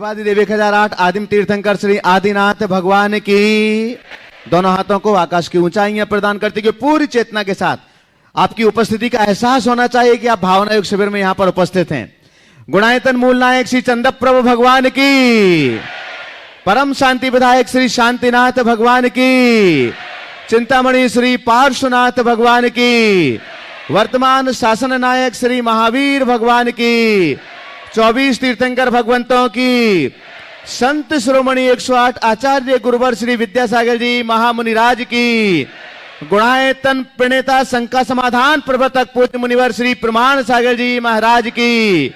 देवादि देव 1008 आदिम तीर्थंकर श्री आदिनाथ भगवान की। दोनों हाथों को आकाश की ऊंचाइयां प्रदान करते हुए पूरी चेतना के साथ आपकी उपस्थिति का एहसास होना चाहिए कि आप भावना योग शिविर में यहां पर उपस्थित हैं। गुणायतन मूल नायक श्री चंद्रप्रभु भगवान की, परम शांति विधायक श्री शांतिनाथ भगवान की, चिंतामणि श्री पार्श्वनाथ भगवान की, वर्तमान शासन नायक श्री महावीर भगवान की, 24 तीर्थंकर भगवंतों की, संत शिरोमणि 108 आचार्य गुरुवर श्री विद्यासागर जी महामुनिराज की, गुणायतन प्रणेता शंका समाधान प्रवर्तक पूज्य मुनिवर श्री प्रमाण सागर जी महाराज की,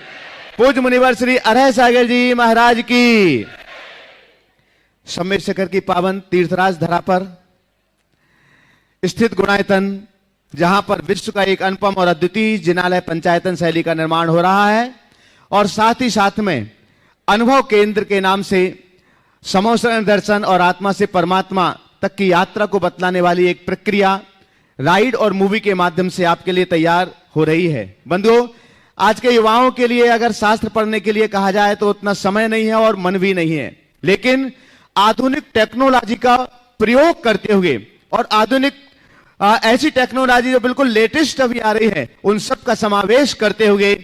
पूज्य मुनिवर श्री अरह सागर जी महाराज की। सम्मेद शिखर की पावन तीर्थराज धरा पर स्थित गुणायतन, जहां पर विश्व का एक अनुपम और अद्वितीय जिनालय पंचायतन शैली का निर्माण हो रहा है और साथ ही साथ में अनुभव केंद्र के नाम से समोसरण दर्शन और आत्मा से परमात्मा तक की यात्रा को बतलाने वाली एक प्रक्रिया राइड और मूवी के माध्यम से आपके लिए तैयार हो रही है। बंधुओं, आज के युवाओं के लिए अगर शास्त्र पढ़ने के लिए कहा जाए तो उतना समय नहीं है और मन भी नहीं है, लेकिन आधुनिक टेक्नोलॉजी का प्रयोग करते हुए और आधुनिक ऐसी टेक्नोलॉजी जो बिल्कुल लेटेस्ट अभी आ रही है, उन सब का समावेश करते हुए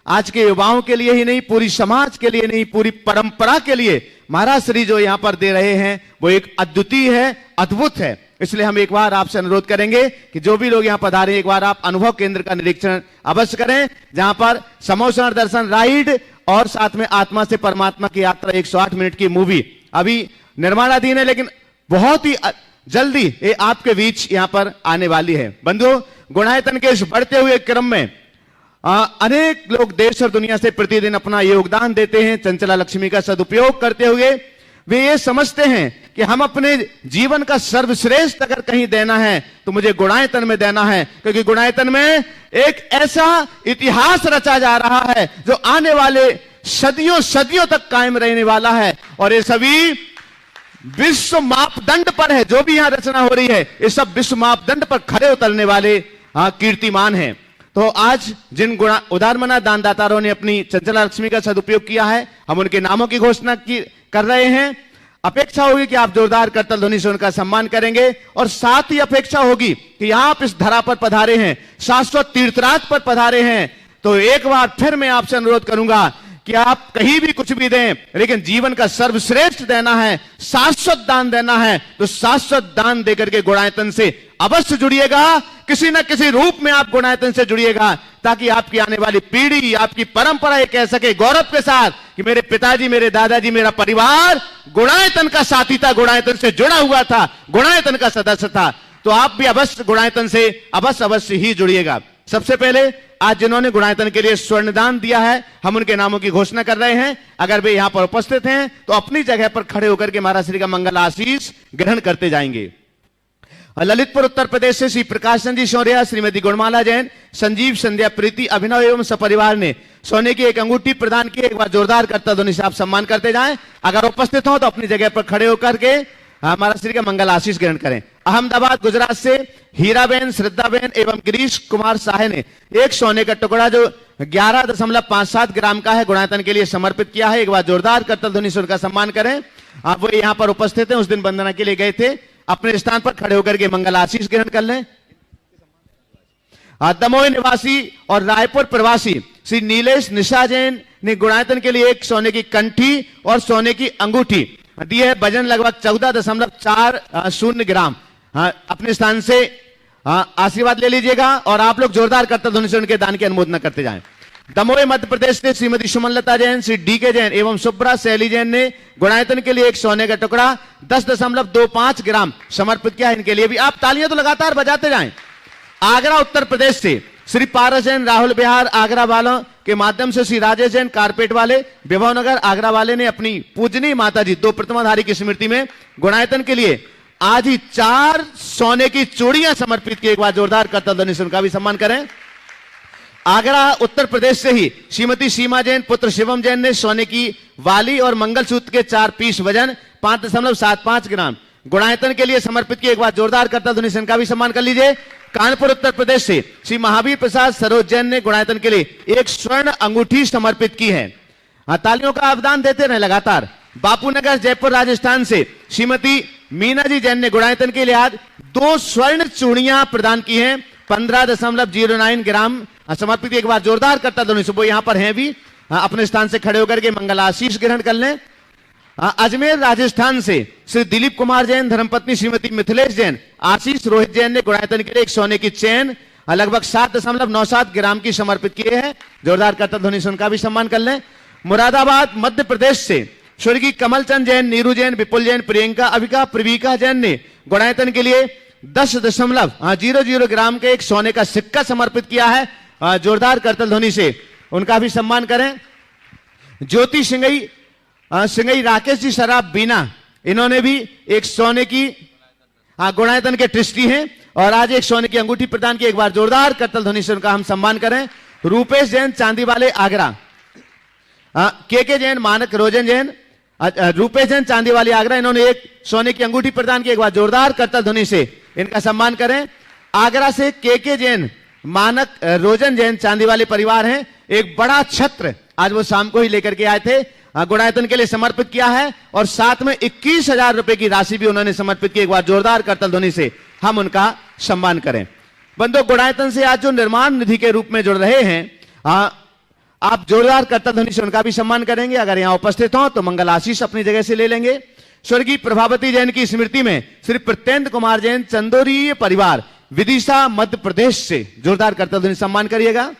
आज के युवाओं के लिए ही नहीं, पूरी समाज के लिए नहीं, पूरी परंपरा के लिए महाराज श्री जो यहां पर दे रहे हैं वो एक अद्वितीय है, अद्भुत है। इसलिए हम एक बार आपसे अनुरोध करेंगे कि जो भी लोग यहां पधारे एक बार आप अनुभव केंद्र का निरीक्षण अवश्य करें, जहां पर समोसरण दर्शन राइड और साथ में आत्मा से परमात्मा की यात्रा 108 मिनट की मूवी अभी निर्माणाधीन है, लेकिन बहुत ही जल्दी ये आपके बीच यहां पर आने वाली है। बंधुओं, गुणायतन के इस बढ़ते हुए क्रम में अनेक लोग देश और दुनिया से प्रतिदिन अपना योगदान देते हैं। चंचला लक्ष्मी का सदुपयोग करते हुए वे ये समझते हैं कि हम अपने जीवन का सर्वश्रेष्ठ अगर कहीं देना है तो मुझे गुणायतन में देना है, क्योंकि गुणायतन में एक ऐसा इतिहास रचा जा रहा है जो आने वाले सदियों सदियों तक कायम रहने वाला है। और ये सभी विश्व मापदंड पर है, जो भी यहां रचना हो रही है ये सब विश्व मापदंड पर खरे उतरने वाले कीर्तिमान हैं। तो आज जिन उदारमना दानदातारों ने अपनी चंचला लक्ष्मी का सदुपयोग किया है, हम उनके नामों की घोषणा कर रहे हैं। अपेक्षा होगी कि आप जोरदार करतल ध्वनि से उनका सम्मान करेंगे और साथ ही अपेक्षा होगी कि आप इस धरा पर पधारे हैं, शाश्वत तीर्थराज पर पधारे हैं, तो एक बार फिर मैं आपसे अनुरोध करूंगा कि आप कहीं भी कुछ भी दें, लेकिन जीवन का सर्वश्रेष्ठ देना है, शाश्वत दान देना है, तो शाश्वत दान देकर के गुणायतन से अवश्य जुड़िएगा। किसी न किसी रूप में आप गुणायतन से जुड़िएगा, ताकि आपकी आने वाली पीढ़ी, आपकी परंपरा ये कह सके गौरव के साथ कि मेरे पिताजी, मेरे दादाजी, मेरा परिवार गुणायतन का साथी था, गुणायतन से जुड़ा हुआ था, गुणायतन का सदस्य था। तो आप भी अवश्य गुणायतन से अवश्य ही जुड़िएगा। सबसे पहले आज जिन्होंने गुणायतन के लिए स्वर्णदान दिया है, हम उनके नामों की घोषणा कर रहे हैं। अगर वे यहां पर उपस्थित हैं तो अपनी जगह पर खड़े होकर के महाराज श्री का मंगल आशीष ग्रहण करते जाएंगे। ललितपुर उत्तर प्रदेश से श्री प्रकाश चंद जी शौर्या, श्रीमती गुणमाला जैन, संजीव संध्या प्रीति अभिनव एवं सपरिवार ने सोने की एक अंगूठी प्रदान की। एक बार जोरदार करता ध्वनि से आप सम्मान करते जाएं। अगर उपस्थित हो तो अपनी जगह पर खड़े होकर के महाराज श्री का मंगल आशीष ग्रहण करें। अहमदाबाद गुजरात से हीराबेन, श्रद्धाबेन एवं गिरीश कुमार साहे ने एक सोने का टुकड़ा जो 11.57 ग्राम का है गुणायतन के लिए समर्पित किया है। एक बार जोरदार करतल ध्वनि से उनका सम्मान करें। आप वो यहां पर उपस्थित हैं, उस दिन वंदना के लिए गए थे, अपने स्थान पर खड़े होकर के मंगल आशीष ग्रहण कर लें। दमोह निवासी और रायपुर प्रवासी श्री नीलेश निशा जैन ने गुणायतन के लिए एक सोने की कंठी और सोने की अंगूठी दी है। वजन लगभग 14.40 ग्राम। अपने स्थान से आशीर्वाद ले लीजिएगा और आप लोग जोरदार करतल ध्वनि से उनके दान की अनुमोदना करते जाएं। दमोह मध्य प्रदेश से श्रीमती सुमनलता जैन, श्री डी.के. जैन एवं सुब्रा सैली जैन ने गुणायतन के लिए एक सोने का टुकड़ा 10.25 ग्राम समर्पित किया है। इनके लिए भी आप तालियां तो लगातार बजाते जाएं। आगरा उत्तर प्रदेश से श्री पारस जैन, राहुल बिहार आगरा वालों के माध्यम से श्री राजेश जैन कारपेट वाले, विभव नगर आगरा वाले ने अपनी पूजनीय माता जी दो प्रतिमाधारी की स्मृति में गुणायतन के लिए आज ही 4 सोने की चूड़ियां समर्पित की। एक बार जोरदार करतल ध्वनि से उनका भी सम्मान करें। आगरा उत्तर प्रदेश से ही श्रीमती सीमा जैन पुत्र शिवम जैन ने सोने की वाली और मंगलसूत्र के 4 पीस वजन 5.75 ग्राम गुणायतन के लिए समर्पित किए। एक बार जोरदार करतल ध्वनि से इनका भी सम्मान कर लीजिए। कानपुर उत्तर प्रदेश से श्री महावीर प्रसाद सरोज जैन ने गुणायतन के लिए एक स्वर्ण अंगूठी समर्पित की है। हाँ, तालियों का आदान देते रहे लगातार। बापूनगर जयपुर राजस्थान से श्रीमती मीना जी जैन ने गुणायतन के लिए आज 2 स्वर्ण चूड़ियां प्रदान की हैं, 15.09 ग्राम समर्पित। एक बार जोरदार करता दोनों से, वो यहां पर हैं भी, अपने स्थान से खड़े होकर के मंगल आशीष ग्रहण कर लें। अजमेर राजस्थान से श्री दिलीप कुमार जैन, धर्मपत्नी श्रीमती मिथिलेश जैन, आशीष रोहित जैन ने गुणायतन के लिए एक सोने की चेन लगभग 7.97 ग्राम की समर्पित किए हैं। जोरदार करता ध्वनि से उनका भी सम्मान कर लें। मुरादाबाद मध्य प्रदेश से स्वर्गीय कमलचंद जैन, नीरू जैन, विपुल जैन, प्रियंका अविका प्रवीका जैन ने गुणायतन के लिए 10.00 ग्राम के एक सोने का सिक्का समर्पित किया है। जोरदार करतल ध्वनि से उनका भी सम्मान करें। ज्योति सिंगई राकेश जी शराब बीना, इन्होंने भी एक सोने की गुणायतन के ट्रस्टी हैं और आज एक सोने की अंगूठी प्रदान की। एक बार जोरदार करतल ध्वनि से उनका हम सम्मान करें। रूपेश जैन चांदी वाले आगरा, के जैन, मानक रोजन जैन, रूपेश जैन चांदी वाली आगरा, इन्होंने एक सोने की अंगूठी प्रदान की। एक बार जोरदार करतल ध्वनि से इनका सम्मान करें। आगरा से के जैन, मानक रोजन जैन चांदी वाले परिवार हैं, एक बड़ा छत्र आज वो शाम को ही लेकर के आए थे, गुणायतन के लिए समर्पित किया है और साथ में 21,000 रुपए की राशि भी उन्होंने समर्पित की। एक बार जोरदार करतल ध्वनि से हम उनका सम्मान करें। बंधु, गुणायतन से आज जो निर्माण निधि के रूप में जुड़ रहे हैं, आप जोरदार करतल ध्वनि से उनका भी सम्मान करेंगे। अगर यहां उपस्थित हो तो मंगल आशीष अपनी जगह से ले लेंगे। स्वर्गीय प्रभावती जैन की स्मृति में श्री प्रत्येंद्र कुमार जैन, चंदोरी परिवार, विदिशा मध्य प्रदेश से, जोरदार करतल ध्वनि सम्मान करिएगा।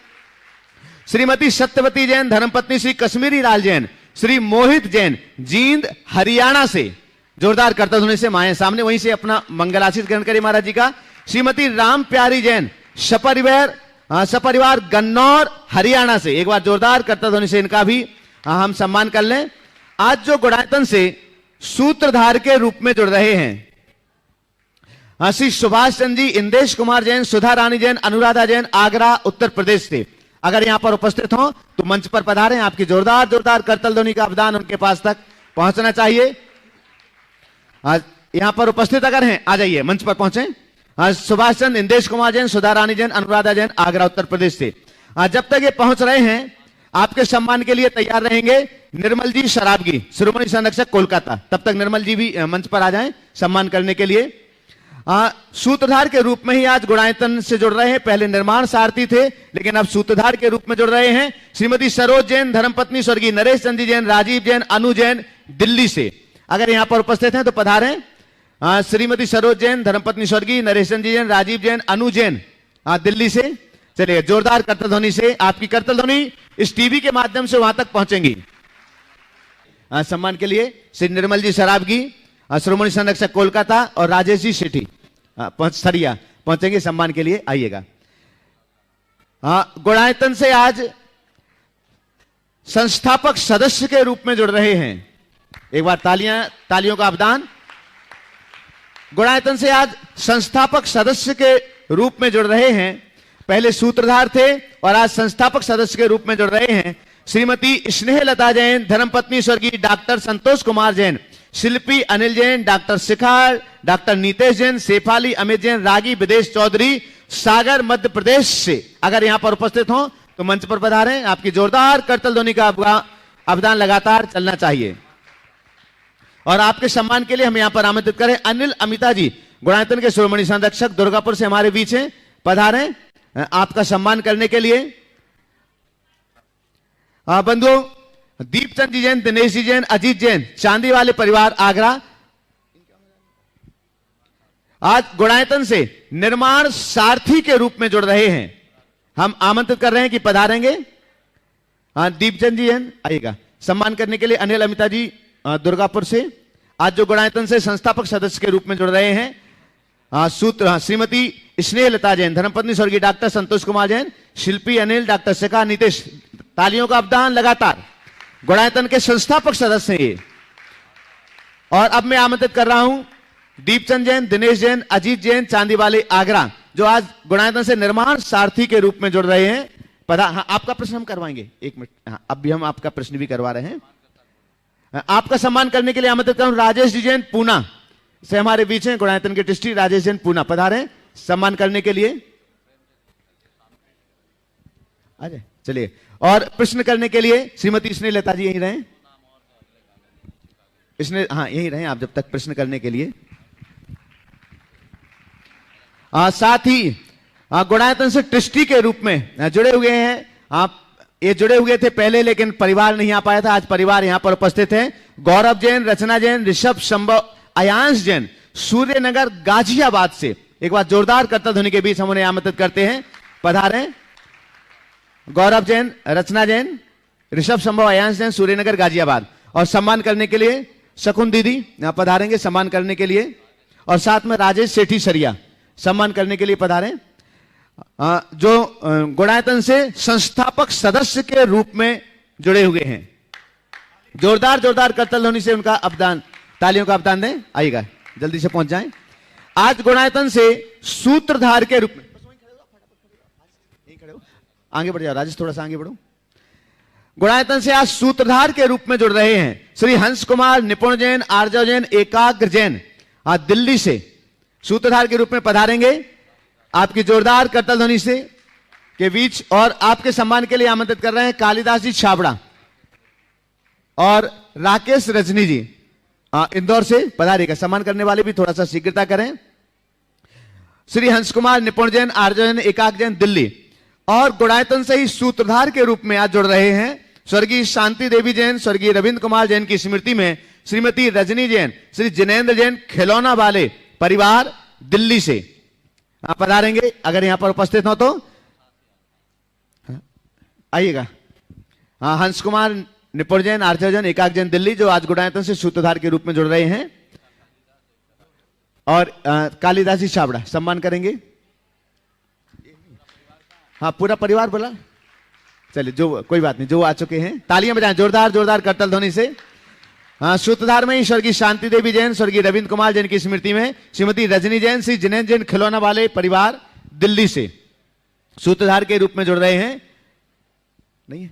श्रीमती सत्यवती जैन, धर्मपत्नी श्री कश्मीरी लाल जैन, श्री मोहित जैन, जींद हरियाणा से, जोरदार करतल ध्वनि से माए सामने, वहीं से अपना मंगल आशीष ग्रहण करिए महाराज जी का। श्रीमती राम प्यारी जैन, सपरिवार गन्नौर हरियाणा से, एक बार जोरदार करतल ध्वनि से इनका भी हम सम्मान कर लें। आज जो गुणायतन से सूत्रधार के रूप में जुड़ रहे हैं, श्री सुभाष चंद्र जी, इंदेश कुमार जैन, सुधा रानी जैन, अनुराधा जैन, आगरा उत्तर प्रदेश से, अगर यहां पर उपस्थित हो तो मंच पर पधारें। आपकी जोरदार जोरदार करतल ध्वनि का अवदान उनके पास तक पहुंचना चाहिए। आज यहां पर उपस्थित अगर हैं, आ जाइए, मंच पर पहुंचे। आज सुभाष चंद्र, इंदेश कुमार जैन, सुधा रानी जैन, अनुराधा जैन, आगरा उत्तर प्रदेश से। जब तक ये पहुंच रहे हैं, आपके सम्मान के लिए तैयार रहेंगे निर्मल जी शराबगी, शिरोमणि संरक्षक कोलकाता। तब तक निर्मल जी भी मंच पर आ जाएं सम्मान करने के लिए। सूत्रधार के रूप में ही आज गुणायतन से जुड़ रहे हैं। पहले निर्माण सारथी थे, लेकिन अब सूत्रधार के रूप में जुड़ रहे हैं श्रीमती सरोज जैन, धर्मपत्नी स्वर्गीय नरेश चंद्र जैन, राजीव जैन, अनु जैन, दिल्ली से। अगर यहां पर उपस्थित हैं तो पधारें। श्रीमती सरोज जैन, धर्मपत्नी स्वर्गीय नरेश चंद्र जैन, राजीव जैन, अनु जैन, दिल्ली से। चलिए, जोरदार करतल ध्वनि से आपकी करतल ध्वनि इस टीवी के माध्यम से वहां तक पहुंचेंगी। सम्मान के लिए श्री निर्मल जी शराबगी, श्रोमणी संरक्षक कोलकाता, और राजेश जी सेठी सरिया पहुंचेंगे सम्मान के लिए, आइएगा। गुणायतन से आज संस्थापक सदस्य के रूप में जुड़ रहे हैं, एक बार तालियों का अवदान। गुणायतन से आज संस्थापक सदस्य के रूप में जुड़ रहे हैं, पहले सूत्रधार थे और आज संस्थापक सदस्य के रूप में जुड़ रहे हैं श्रीमती स्नेहलता जैन, धर्मपत्नी स्वर्गीय डॉक्टर संतोष कुमार जैन, शिल्पी अनिल जैन, डॉक्टर शिखार, डॉक्टर नीतेश जैन, शेफाली अमित जैन, रागी विदेश चौधरी, सागर मध्य प्रदेश से। अगर यहां पर उपस्थित हो तो मंच पर पधारें। आपकी जोरदार करतल ध्वनि का अवदान लगातार चलना चाहिए। और आपके सम्मान के लिए हम यहां पर आमंत्रित करें अनिल अमिता जी, गुणायतन के शिरोमणि संरक्षक, दुर्गापुर से हमारे बीच हैं, पधारें आपका सम्मान करने के लिए। बंधुओं, दीपचंद जी जैन, दिनेश जी जैन, अजीत जैन, चांदी वाले परिवार, आगरा, आज गुणायतन से निर्माण सारथी के रूप में जुड़ रहे हैं। हम आमंत्रित कर रहे हैं कि पधारेंगे। दीपचंद जी जैन आइएगा सम्मान करने के लिए। अनिल अमिता जी दुर्गापुर से, आज जो गुणायतन से संस्थापक सदस्य के रूप में जुड़ रहे हैं श्रीमती स्नेहलता जैन, धर्मपत्नी स्वर्गीय डॉक्टर संतोष कुमार जैन, शिल्पी अनिल, डॉक्टर शिखा, नीतेश। तालियों का अवदान लगातार, गुणायतन के संस्थापक सदस्य हैं ये। और अब मैं आमंत्रित कर रहा हूं दीपचंद जैन, दिनेश जैन, अजीत जैन, चांदी वाले, आगरा, जो आज गुणायतन से निर्माण सारथी के रूप में जुड़ रहे हैं। आपका प्रश्न हम करवाएंगे, एक मिनट। अब भी हम आपका प्रश्न भी करवा रहे हैं। आपका सम्मान करने के लिए आमंत्रित करूं राजेश जी जैन, पूना से हमारे बीच हैं, गुणायतन के ट्रस्टी राजेश जैन, पूना, पधारें सम्मान करने के लिए। आ जाए। चलिए, और प्रश्न करने के लिए श्रीमती स्नेहलता जी यहीं रहें। हाँ यहीं रहें आप जब तक प्रश्न करने के लिए। साथ ही गुणायतन से ट्रस्टी के रूप में जुड़े हुए हैं आप। ये जुड़े हुए थे पहले, लेकिन परिवार नहीं आ पाया था। आज परिवार यहां पर उपस्थित है। गौरव जैन, रचना जैन, ऋषभ संभव, अयांश जैन, सूर्यनगर गाजियाबाद से। एक बार जोरदार करतल ध्वनि के बीच हम उन्हें आमंत्रित करते हैं, पधारें। गौरव जैन, रचना जैन, ऋषभ संभव, अयांश जैन, सूर्यनगर गाजियाबाद। और सम्मान करने के लिए शकुन दीदी यहां पधारेंगे सम्मान करने के लिए। और साथ में राजेश सेठी सरिया सम्मान करने के लिए पधारें, जो गुणायतन से संस्थापक सदस्य के रूप में जुड़े हुए हैं। जोरदार जोरदार करतल ध्वनि से उनका अवदान, तालियों का अवदान दें। आइएगा, जल्दी से पहुंच जाएं। आज गुणायतन से सूत्रधार के रूप में, आगे बढ़ जाओ राजेश, थोड़ा सा आगे बढ़ो। गुणायतन से आज सूत्रधार के रूप में जुड़ रहे हैं श्री हंस कुमार, निपुण जैन, आर्जव जैन, एकाग्र जैन। आज दिल्ली से सूत्रधार के रूप में पधारेंगे आपकी जोरदार करतल ध्वनि से के बीच। और आपके सम्मान के लिए आमंत्रित कर रहे हैं कालिदास जी छाबड़ा और राकेश रजनी जी इंदौर से पधारेगा। सम्मान करने वाले भी थोड़ा सा शीघ्रता करें। श्री हंस कुमार, निपुण जैन, आर्जव जैन, एकाग्र जैन, दिल्ली। और गुणायतन से ही सूत्रधार के रूप में आज जुड़ रहे हैं स्वर्गीय शांति देवी जैन, स्वर्गीय रविंद्र कुमार जैन की स्मृति में श्रीमती रजनी जैन, श्री जिनेन्द्र जैन, खिलौना वाले परिवार, दिल्ली से आप पधारेंगे। अगर यहां पर उपस्थित हो तो आइएगा। हंस कुमार, निपुण जैन, आर्जव जैन, एकाग्र जैन, दिल्ली, जो आज गुणायतन से सूत्रधार के रूप में जुड़ रहे हैं। और कालिदास जी छाबड़ा सम्मान करेंगे। हाँ पूरा परिवार बोला, चलिए जो कोई बात नहीं, जो आ चुके हैं तालियां बजाएं जोरदार जोरदार करतल ध्वनि से। हाँ, सूत्रधार में ही स्वर्गीय शांति देवी जैन, स्वर्गीय रविंद्र कुमार जैन की स्मृति में श्रीमती रजनी जैन, श्री जिनेन्द्र जैन, खिलौना वाले परिवार, दिल्ली से सूत्रधार के रूप में जुड़ रहे हैं। नहीं है,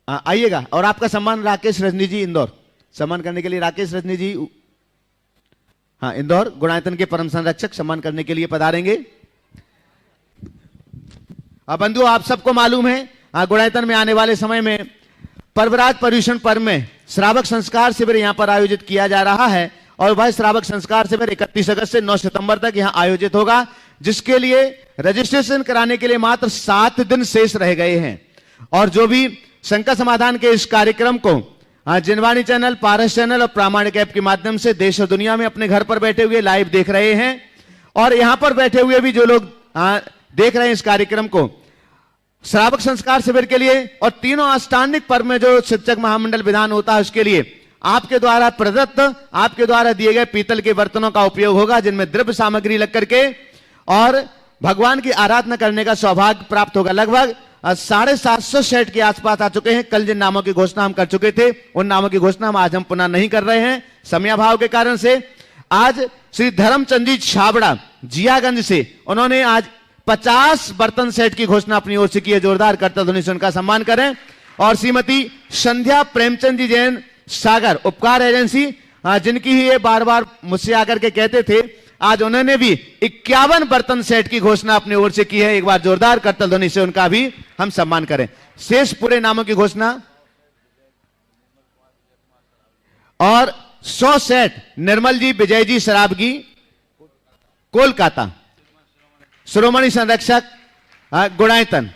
आइएगा। और आपका सम्मान राकेश रजनी जी इंदौर, सम्मान करने के लिए राकेश रजनी जी हाँ इंदौर, गुणायतन के परम संरक्षक, सम्मान करने के लिए पधारेंगे। बंधुओं, आप सबको मालूम है गुणायतन में आने वाले समय में पर्वराज पर्यूषण पर्व में श्रावक संस्कार शिविर यहां पर आयोजित किया जा रहा है। और वह श्रावक संस्कार शिविर 31 अगस्त से 9 सितंबर तक यहां आयोजित होगा, जिसके लिए रजिस्ट्रेशन कराने के लिए मात्र 7 दिन शेष रह गए हैं। और जो भी शंका समाधान के इस कार्यक्रम को जिनवाणी चैनल, पारस चैनल और प्रामाणिक ऐप के माध्यम से देश और दुनिया में अपने घर पर बैठे हुए लाइव देख रहे हैं, और यहां पर बैठे हुए भी जो लोग देख रहे हैं इस कार्यक्रम को, श्रावक संस्कार शिविर के लिए और तीनों आष्टांगिक पर्व में जो शिक्षक महामंडल विधान होता है उसके लिए आपके द्वारा प्रदत्त, आपके द्वारा दिए गए पीतल के बर्तनों का उपयोग होगा, जिनमें द्रव्य सामग्री लग करके और भगवान की आराधना करने का सौभाग्य प्राप्त होगा। लगभग 750 सेट के आसपास आ चुके हैं। कल जिन नामों की घोषणा हम कर चुके थे उन नामों की घोषणा हम आज हम पुनः नहीं कर रहे हैं समयाभाव के कारण से। आज श्री धर्मचंद जी छाबड़ा जियागंज से, उन्होंने आज 50 बर्तन सेट की घोषणा अपनी ओर से की है। जोरदार करतल ध्वनि से उनका सम्मान करें। और श्रीमती संध्या प्रेमचंद जी जैन, सागर उपकार एजेंसी, जिनकी ही ये बार बार मुझसे आकर के कहते थे, आज उन्होंने भी 51 बर्तन सेट की घोषणा अपनी ओर से की है। एक बार जोरदार करतल ध्वनि से उनका भी हम सम्मान करें। शेष पूरे नामों की घोषणा और 100 सेट निर्मल जी, विजय जी शराबगी, कोलकाता, शिरोमणि संरक्षक गुणायतन,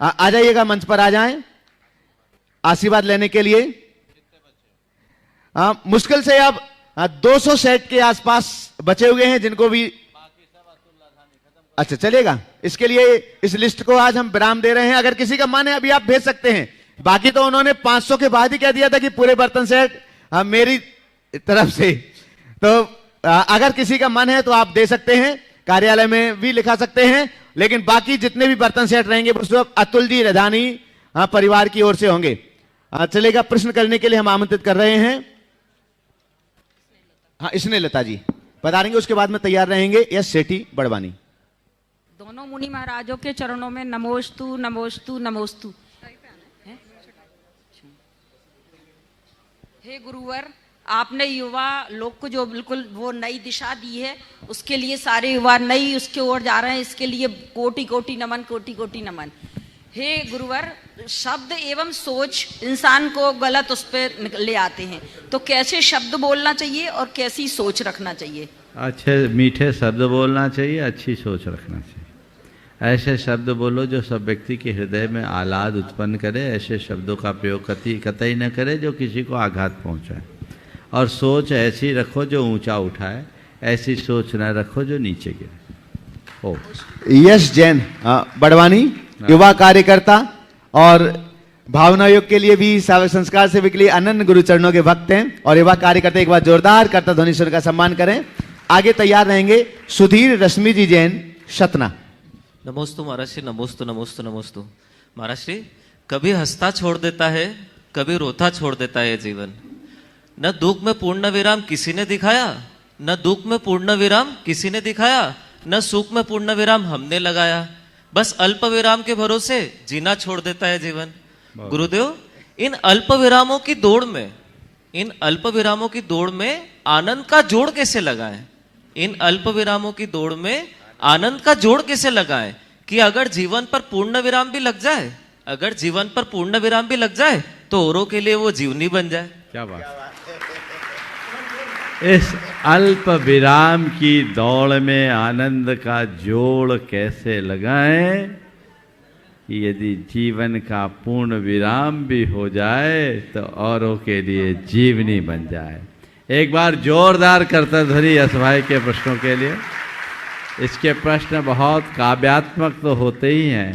आ जाइएगा, मंच पर आ जाएं आशीर्वाद लेने के लिए। मुश्किल से अब 200 सेट के आसपास बचे हुए हैं, जिनको भी अच्छा चलेगा। इसके लिए इस लिस्ट को आज हम विराम दे रहे हैं। अगर किसी का मन है अभी आप भेज सकते हैं। बाकी तो उन्होंने 500 के बाद ही कह दिया था कि पूरे बर्तन सेट मेरी तरफ से। तो अगर किसी का मन है तो आप दे सकते हैं, कार्यालय में भी लिखा सकते हैं। लेकिन बाकी जितने भी बर्तन सेट रहेंगे वो सब अतुल जी रधानी परिवार की ओर से होंगे। चलेगा। प्रश्न करने के लिए हम आमंत्रित कर रहे हैं स्नेहलता जी पधारेंगे। उसके बाद में तैयार रहेंगे यस सेठी बड़वानी। दोनों मुनि महाराजों के चरणों में नमोस्तु नमोस्तु नमोस्तु। हे गुरुवर, आपने युवा लोग को जो बिल्कुल वो नई दिशा दी है, उसके लिए सारे युवा नई उसके ओर जा रहे हैं। इसके लिए कोटि कोटि नमन, कोटि कोटि नमन। हे गुरुवर, शब्द एवं सोच इंसान को गलत उस पर ले आते हैं, तो कैसे शब्द बोलना चाहिए और कैसी सोच रखना चाहिए? अच्छे मीठे शब्द बोलना चाहिए, अच्छी सोच रखना चाहिए। ऐसे शब्द बोलो जो सब व्यक्ति के हृदय में आह्लाद उत्पन्न करे। ऐसे शब्दों का प्रयोग कतई न करे जो किसी को आघात पहुंचाए। और सोच ऐसी रखो जो ऊंचा उठाए, ऐसी सोच न रखो जो नीचे गिरे। हो यश जैन बड़वानी, युवा कार्यकर्ता और भावना योग के लिए भी सावक संस्कार सेवा के लिए अनन्य गुरु चरणों के भक्त हैं। और युवा कार्यकर्ता एक बार जोरदार करता ध्वनि स्वर का सम्मान करें। आगे तैयार रहेंगे सुधीर रश्मि जी जैन शतना। नमोस्तु महाराज, नमोस्तु नमोस्तु नमोस्तु। महाराज, कभी हंसता छोड़ देता है, कभी रोता छोड़ देता है जीवन। न दुख में पूर्ण विराम किसी ने दिखाया, न दुख में पूर्ण विराम किसी ने दिखाया, न सुख में पूर्ण विराम हमने लगाया। बस अल्प विराम के भरोसे जीना छोड़ देता है जीवन। गुरुदेव, इन अल्प विरामों की दौड़ में, इन अल्प विरामों की दौड़ में आनंद का जोड़ कैसे लगाएं? इन अल्प विरामों की दौड़ में आनंद का जोड़ कैसे लगाएं कि अगर जीवन पर पूर्ण विराम भी लग जाए, अगर जीवन पर पूर्ण विराम भी लग जाए तो औरों के लिए वो जीवनी बन जाए। क्या बात। इस अल्प विराम की दौड़ में आनंद का जोड़ कैसे लगाएं कि यदि जीवन का पूर्ण विराम भी हो जाए तो औरों के लिए जीवनी बन जाए। एक बार जोरदार करता ध्वनि यश भाई के प्रश्नों के लिए। इसके प्रश्न बहुत काव्यात्मक तो होते ही हैं,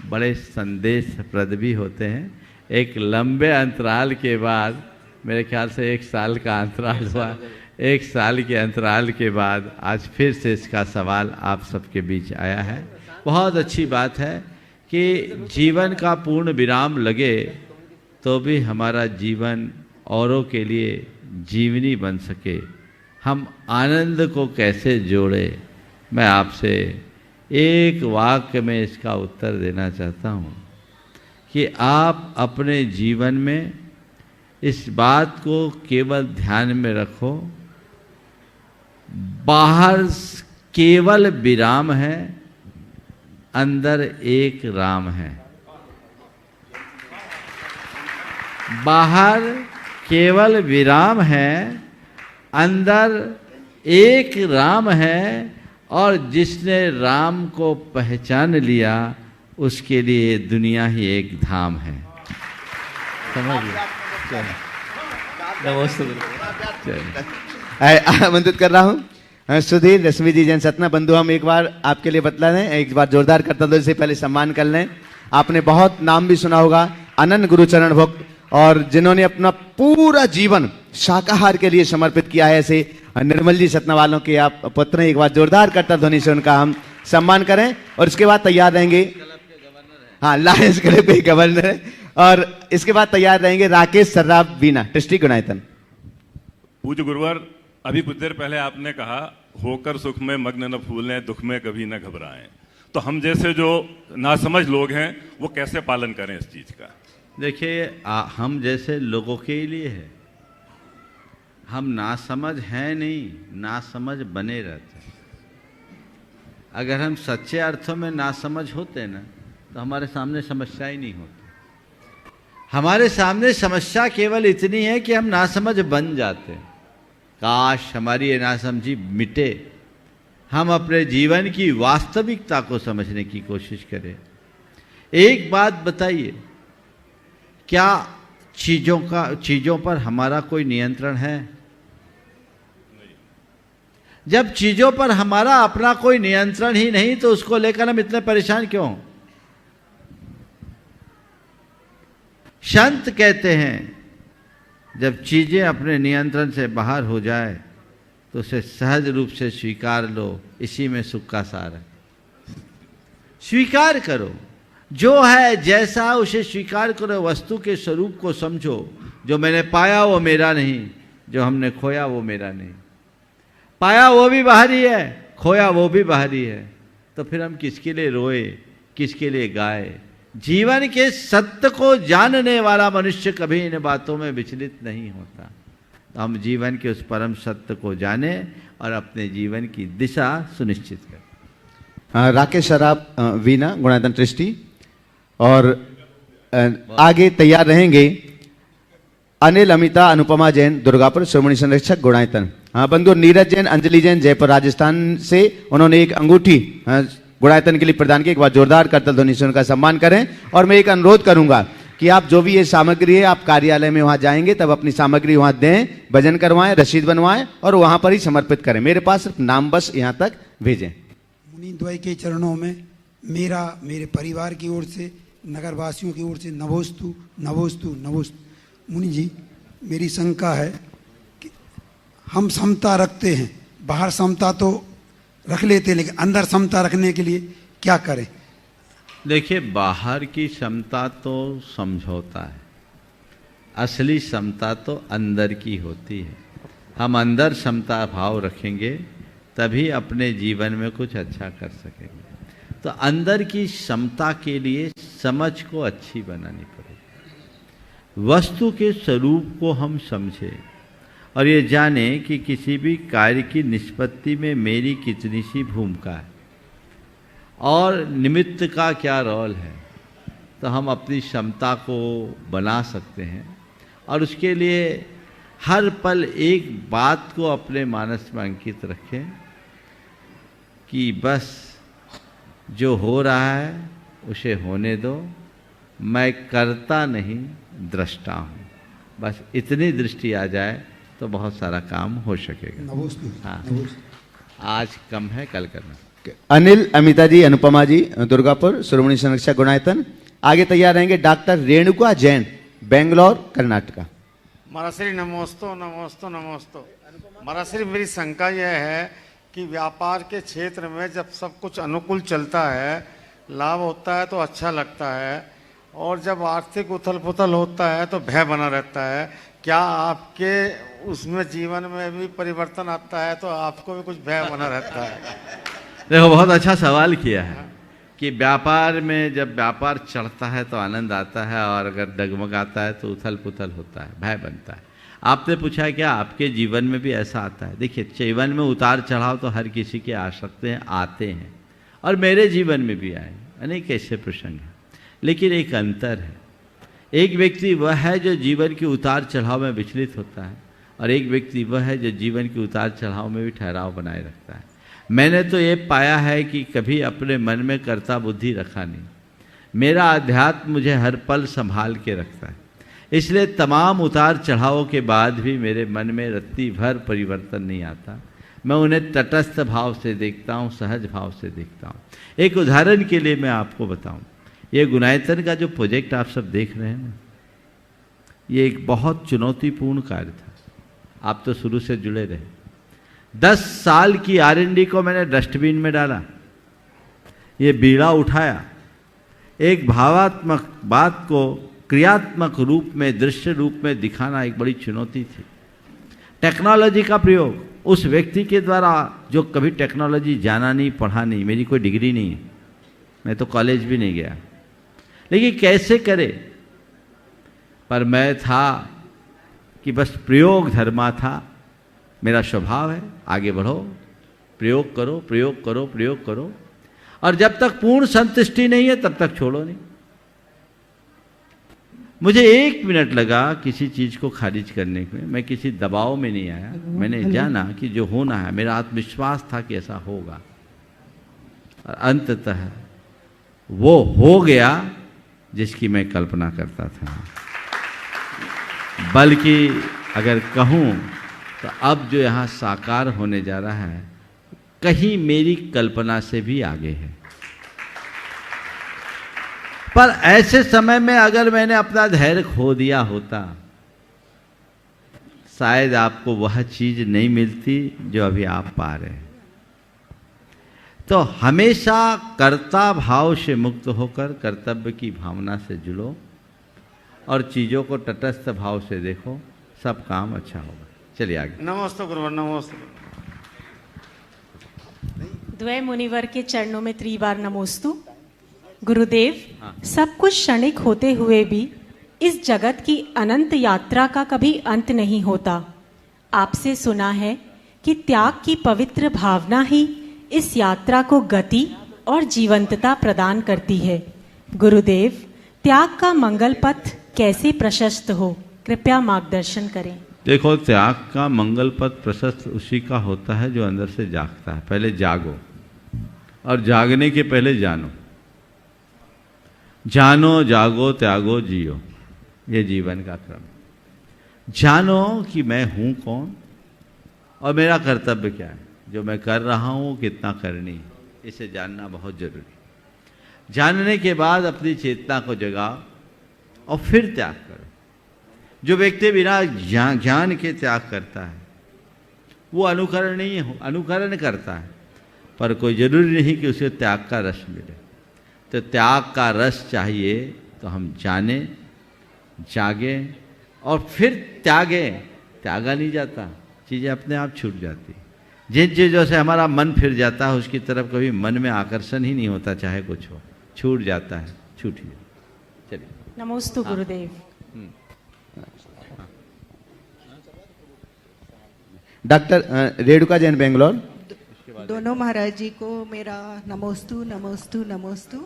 बड़े संदेशप्रद भी होते हैं। एक लंबे अंतराल के बाद, मेरे ख्याल से 1 साल का अंतराल हुआ, 1 साल के अंतराल के बाद आज फिर से इसका सवाल आप सबके बीच आया है। बहुत अच्छी बात है कि जीवन का पूर्ण विराम लगे तो भी हमारा जीवन औरों के लिए जीवनी बन सके। हम आनंद को कैसे जोड़े, मैं आपसे एक वाक्य में इसका उत्तर देना चाहता हूँ कि आप अपने जीवन में इस बात को केवल ध्यान में रखो, बाहर केवल विराम है, अंदर एक राम है। बाहर केवल विराम है, अंदर एक राम है। और जिसने राम को पहचान लिया उसके लिए दुनिया ही एक धाम है। समझ गए? नमस्ते। आमंत्रित कर रहा हूं सुधीर रश्मि जी जैन सतना। बंधु, हम एक बार आपके लिए बतला दें, एक बार जोरदार करता दो से पहले सम्मान कर लें। आपने बहुत नाम भी सुना होगा, अनन्य गुरुचरण भक्त, और जिन्होंने अपना पूरा जीवन शाकाहार के लिए समर्पित किया है। ऐसे निर्मल जी सतना वालों के आप पुत्र हैं। एक बार जोरदार करता ध्वनि से उनका हम सम्मान करें। और इसके बाद तैयार रहेंगे, हाँ, लायंस क्लब के गवर्नर है। और इसके बाद तैयार रहेंगे राकेश सर्राफ बीना, डिस्ट्रिक्ट गुनायतन। पूज्य गुरुवर, अभी कुछ देर पहले आपने कहा होकर सुख में मग्न न फूलें, दुख में कभी न घबराएं। तो हम जैसे जो नासमझ लोग हैं वो कैसे पालन करें इस चीज का? देखिए, हम जैसे लोगों के लिए है। हम नासमझ हैं नहीं, नासमझ बने रहते हैं। अगर हम सच्चे अर्थों में नासमझ होते ना तो हमारे सामने समस्या ही नहीं होती। हमारे सामने समस्या केवल इतनी है कि हम नासमझ बन जाते हैं। काश हमारी ये नासमझी मिटे, हम अपने जीवन की वास्तविकता को समझने की कोशिश करें। एक बात बताइए, क्या चीजों पर हमारा कोई नियंत्रण है? जब चीजों पर हमारा अपना कोई नियंत्रण ही नहीं तो उसको लेकर हम इतने परेशान क्यों? संत कहते हैं जब चीजें अपने नियंत्रण से बाहर हो जाए तो उसे सहज रूप से स्वीकार लो, इसी में सुख का सार है। स्वीकार करो, जो है जैसा उसे स्वीकार करो। वस्तु के स्वरूप को समझो। जो मैंने पाया वो मेरा नहीं, जो हमने खोया वो मेरा नहीं। पाया वो भी बाहरी है, खोया वो भी बाहरी है। तो फिर हम किसके लिए रोए, किसके लिए गाए? जीवन के सत्य को जानने वाला मनुष्य कभी इन बातों में विचलित नहीं होता। तो हम जीवन के उस परम सत्य को जाने और अपने जीवन की दिशा सुनिश्चित करें। राकेश सराफ वीना, गुणायतन ट्रस्टी। और आगे तैयार रहेंगे अनिल, अमिता, अनुपमा जैन, दुर्गापुर, श्रोमणी संरक्षक गुणायतन। हाँ बंधु नीरज जैन, अंजलि जैन, जयपुर राजस्थान से, उन्होंने एक अंगूठी गुणायतन के लिए प्रदान की। एक बार जोरदार करतल ध्वनि से उनका सम्मान करें। और मैं एक अनुरोध करूंगा कि आप जो भी ये सामग्री है, आप कार्यालय में वहां जाएंगे तब अपनी सामग्री वहां दें, वजन करवाएं, रसीद बनवाएं और वहां पर ही समर्पित करें। मेरे पास सिर्फ नाम बस यहां तक भेजें। मुनि द्वय के चरणों में मेरा, मेरे परिवार की ओर से, नगरवासियों की ओर से नमोस्तु नमोस्तु नमोस्तु। मुनि जी, मेरी शंका है कि हम समता रखते हैं, बाहर समता तो रख लेते हैं, लेकिन अंदर समता रखने के लिए क्या करें? देखिए, बाहर की समता तो समझौता है, असली समता तो अंदर की होती है। हम अंदर समता भाव रखेंगे तभी अपने जीवन में कुछ अच्छा कर सकेंगे। तो अंदर की समता के लिए समझ को अच्छी बनानी पड़ेगी। वस्तु के स्वरूप को हम समझें और ये जाने कि किसी भी कार्य की निष्पत्ति में मेरी कितनी सी भूमिका है और निमित्त का क्या रोल है। तो हम अपनी क्षमता को बना सकते हैं और उसके लिए हर पल एक बात को अपने मानस में अंकित रखें कि बस जो हो रहा है उसे होने दो, मैं करता नहीं दृष्टा हूँ। बस इतनी दृष्टि आ जाए तो बहुत सारा काम हो सकेगा। हाँ, आज कम है, कल करना। अनिल, अमिता जी, अनुपमा जी, दुर्गापुर, श्रोमणी संरक्षक गुणायतन। आगे तैयार रहेंगे डॉक्टर रेणुका जैन, बेंगलोर, कर्नाटका। महाराज नमोस्तु नमोस्तु नमोस्तु। महाराज मेरी शंका यह है कि व्यापार के क्षेत्र में जब सब कुछ अनुकूल चलता है, लाभ होता है तो अच्छा लगता है, और जब आर्थिक उथल पुथल होता है तो भय बना रहता है। क्या आपके उसमें जीवन में भी परिवर्तन आता है तो आपको भी कुछ भय बना रहता है? देखो, बहुत अच्छा सवाल किया है कि व्यापार में जब व्यापार चढ़ता है तो आनंद आता है और अगर डगमगाता है तो उथल पुथल होता है, भय बनता है। आपने पूछा है क्या आपके जीवन में भी ऐसा आता है? देखिए, जीवन में उतार चढ़ाव तो हर किसी के आ सकते हैं, आते हैं, और मेरे जीवन में भी आए अनेक ऐसे प्रसंग हैं। लेकिन एक अंतर है, एक व्यक्ति वह है जो जीवन के उतार चढ़ाव में विचलित होता है और एक व्यक्ति वह है जो जीवन के उतार चढ़ाव में भी ठहराव बनाए रखता है। मैंने तो ये पाया है कि कभी अपने मन में कर्ता बुद्धि रखा नहीं। मेरा अध्यात्म मुझे हर पल संभाल के रखता है, इसलिए तमाम उतार चढ़ावों के बाद भी मेरे मन में रत्ती भर परिवर्तन नहीं आता। मैं उन्हें तटस्थ भाव से देखता हूँ, सहज भाव से देखता हूँ। एक उदाहरण के लिए मैं आपको बताऊँ, ये गुणायतन का जो प्रोजेक्ट आप सब देख रहे हैं ना, ये एक बहुत चुनौतीपूर्ण कार्य था। आप तो शुरू से जुड़े रहे। 10 साल की R&D को मैंने डस्टबिन में डाला, ये बीड़ा उठाया, एक भावात्मक बात को क्रियात्मक रूप में, दृश्य रूप में दिखाना एक बड़ी चुनौती थी। टेक्नोलॉजी का प्रयोग उस व्यक्ति के द्वारा जो कभी टेक्नोलॉजी जाना नहीं, पढ़ा नहीं, मेरी कोई डिग्री नहीं है, मैं तो कॉलेज भी नहीं गया, लेकिन कैसे करे। पर मैं था कि बस प्रयोग धर्मा था, मेरा स्वभाव है, आगे बढ़ो, प्रयोग करो, प्रयोग करो, प्रयोग करो, और जब तक पूर्ण संतुष्टि नहीं है तब तक छोड़ो नहीं। मुझे 1 मिनट लगा किसी चीज को खारिज करने में, मैं किसी दबाव में नहीं आया। मैंने जाना कि जो होना है, मेरा आत्मविश्वास था कि ऐसा होगा, और अंततः वो हो गया जिसकी मैं कल्पना करता था। बल्कि अगर कहूँ तो अब जो यहाँ साकार होने जा रहा है कहीं मेरी कल्पना से भी आगे है। पर ऐसे समय में अगर मैंने अपना धैर्य खो दिया होता, शायद आपको वह चीज नहीं मिलती जो अभी आप पा रहे हैं। तो हमेशा कर्ता भाव से मुक्त होकर कर्तव्य की भावना से जुड़ो और चीजों को तटस्थ भाव से देखो, सब काम अच्छा होगा। चलिए आगे। नमस्ते गुरुवर, नमस्ते। द्वय मुनिवर के चरणों में त्रिबार नमोस्तु। गुरुदेव, सब कुछ क्षणिक होते हुए भी इस जगत की अनंत यात्रा का कभी अंत नहीं होता। आपसे सुना है कि त्याग की पवित्र भावना ही इस यात्रा को गति और जीवंतता प्रदान करती है। गुरुदेव, त्याग का मंगल पथ कैसे प्रशस्त हो, कृपया मार्गदर्शन करें। देखो, त्याग का मंगल पथ प्रशस्त उसी का होता है जो अंदर से जागता है। पहले जागो, और जागने के पहले जानो। जानो, जागो, त्यागो, जियो, ये जीवन का क्रम। जानो कि मैं हूं कौन और मेरा कर्तव्य क्या है, जो मैं कर रहा हूं कितना करनी है, इसे जानना बहुत जरूरी। जानने के बाद अपनी चेतना को जगाओ और फिर त्याग करो। जो व्यक्ति बिना ज्ञान के त्याग करता है वो अनुकरण नहीं है, अनुकरण करता है, पर कोई जरूरी नहीं कि उसे त्याग का रस मिले। तो त्याग का रस चाहिए तो हम जाने, जागें और फिर त्यागें। त्यागा नहीं जाता, चीज़ें अपने आप छूट जाती। जिन चीज़ों से हमारा मन फिर जाता है उसकी तरफ कभी मन में आकर्षण ही नहीं होता, चाहे कुछ हो, छूट जाता है, छूट ही जाता। चलिए, नमोस्तु गुरुदेव। डॉक्टर रेणुका जैन, बेंगलोर। दोनों महाराज जी को मेरा नमोस्तु नमोस्तु नमोस्तु।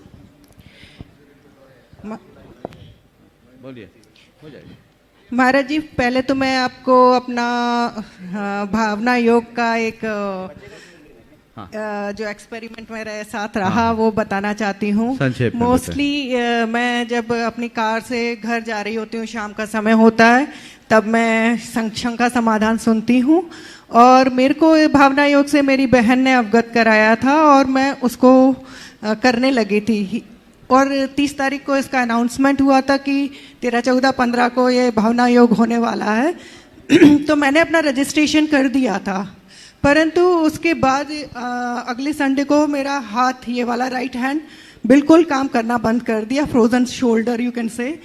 बोलिए, हो जाएगा। महाराज जी, पहले तो मैं आपको अपना भावना योग का एक जो एक्सपेरिमेंट मेरे साथ रहा वो बताना चाहती हूँ। मोस्टली मैं जब अपनी कार से घर जा रही होती हूँ, शाम का समय होता है, तब मैं शंका समाधान सुनती हूँ। और मेरे को भावना योग से मेरी बहन ने अवगत कराया था और मैं उसको करने लगी थी। और 30 तारीख को इसका अनाउंसमेंट हुआ था कि 13, 14, 15 को ये भावना योग होने वाला है। तो मैंने अपना रजिस्ट्रेशन कर दिया था, परंतु उसके बाद अगले संडे को मेरा हाथ, ये वाला राइट हैंड, बिल्कुल काम करना बंद कर दिया, frozen shoulder you can say.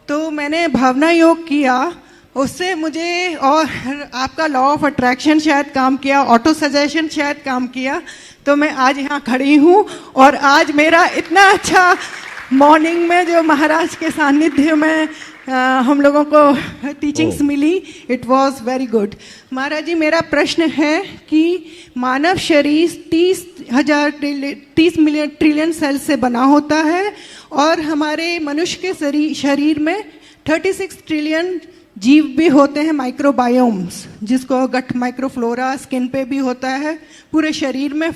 तो मैंने भावना योग किया, उससे मुझे, और आपका लॉ ऑफ अट्रैक्शन शायद काम किया, ऑटो सजेशन शायद काम किया, तो मैं आज यहाँ खड़ी हूँ। और आज मेरा इतना अच्छा मॉर्निंग में जो महाराज के सानिध्य में हम लोगों को टीचिंग्स मिली, it was very good. Maharaj ji, मेरा प्रश्न है कि मानव शरीर 30 मिलियन ट्रिलियन सेल से बना होता है और हमारे मनुष्य के शरीर में 36 ट्रिलियन जीव भी होते हैं, माइक्रोबायोम्स, जिसको गट माइक्रोफ्लोरा, स्किन पे भी होता है, पूरे शरीर में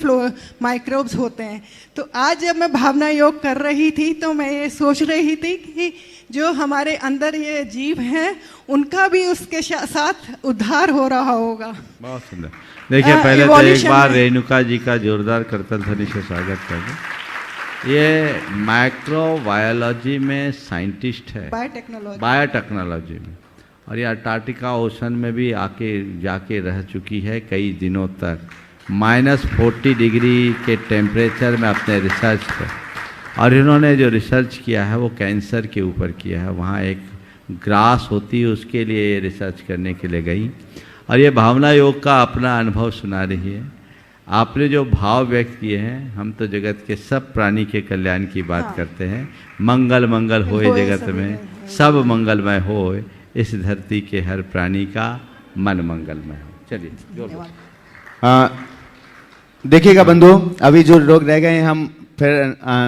माइक्रोब्स होते हैं। तो आज जब मैं भावना योग कर रही थी तो मैं ये सोच रही थी कि जो हमारे अंदर ये जीव हैं उनका भी उसके साथ उद्धार हो रहा होगा। बहुत सुंदर। देखिए, पहले तो एक बार रेणुका जी का जोरदार करतल ध्वनि से स्वागत कर दें। ये माइक्रोबायोलॉजी में साइंटिस्ट है, बायोटेक्नोलॉजी में, और ये अंटार्कटिका ओशन में भी जाके रह चुकी है कई दिनों तक, -40 डिग्री के टेम्परेचर में अपने रिसर्च पर। और इन्होंने जो रिसर्च किया है वो कैंसर के ऊपर किया है। वहाँ एक ग्रास होती है, उसके लिए ये रिसर्च करने के लिए गई, और ये भावना योग का अपना अनुभव सुना रही है। आपने जो भाव व्यक्त किए हैं, हम तो जगत के सब प्राणी के कल्याण की बात करते हैं। मंगल मंगल होए जगत में, सब मंगलमय होए, इस धरती के हर प्राणी का मन मंगलमय हो। चलिए, देखिएगा बंधु, अभी जो लोग रह गए हैं हम फिर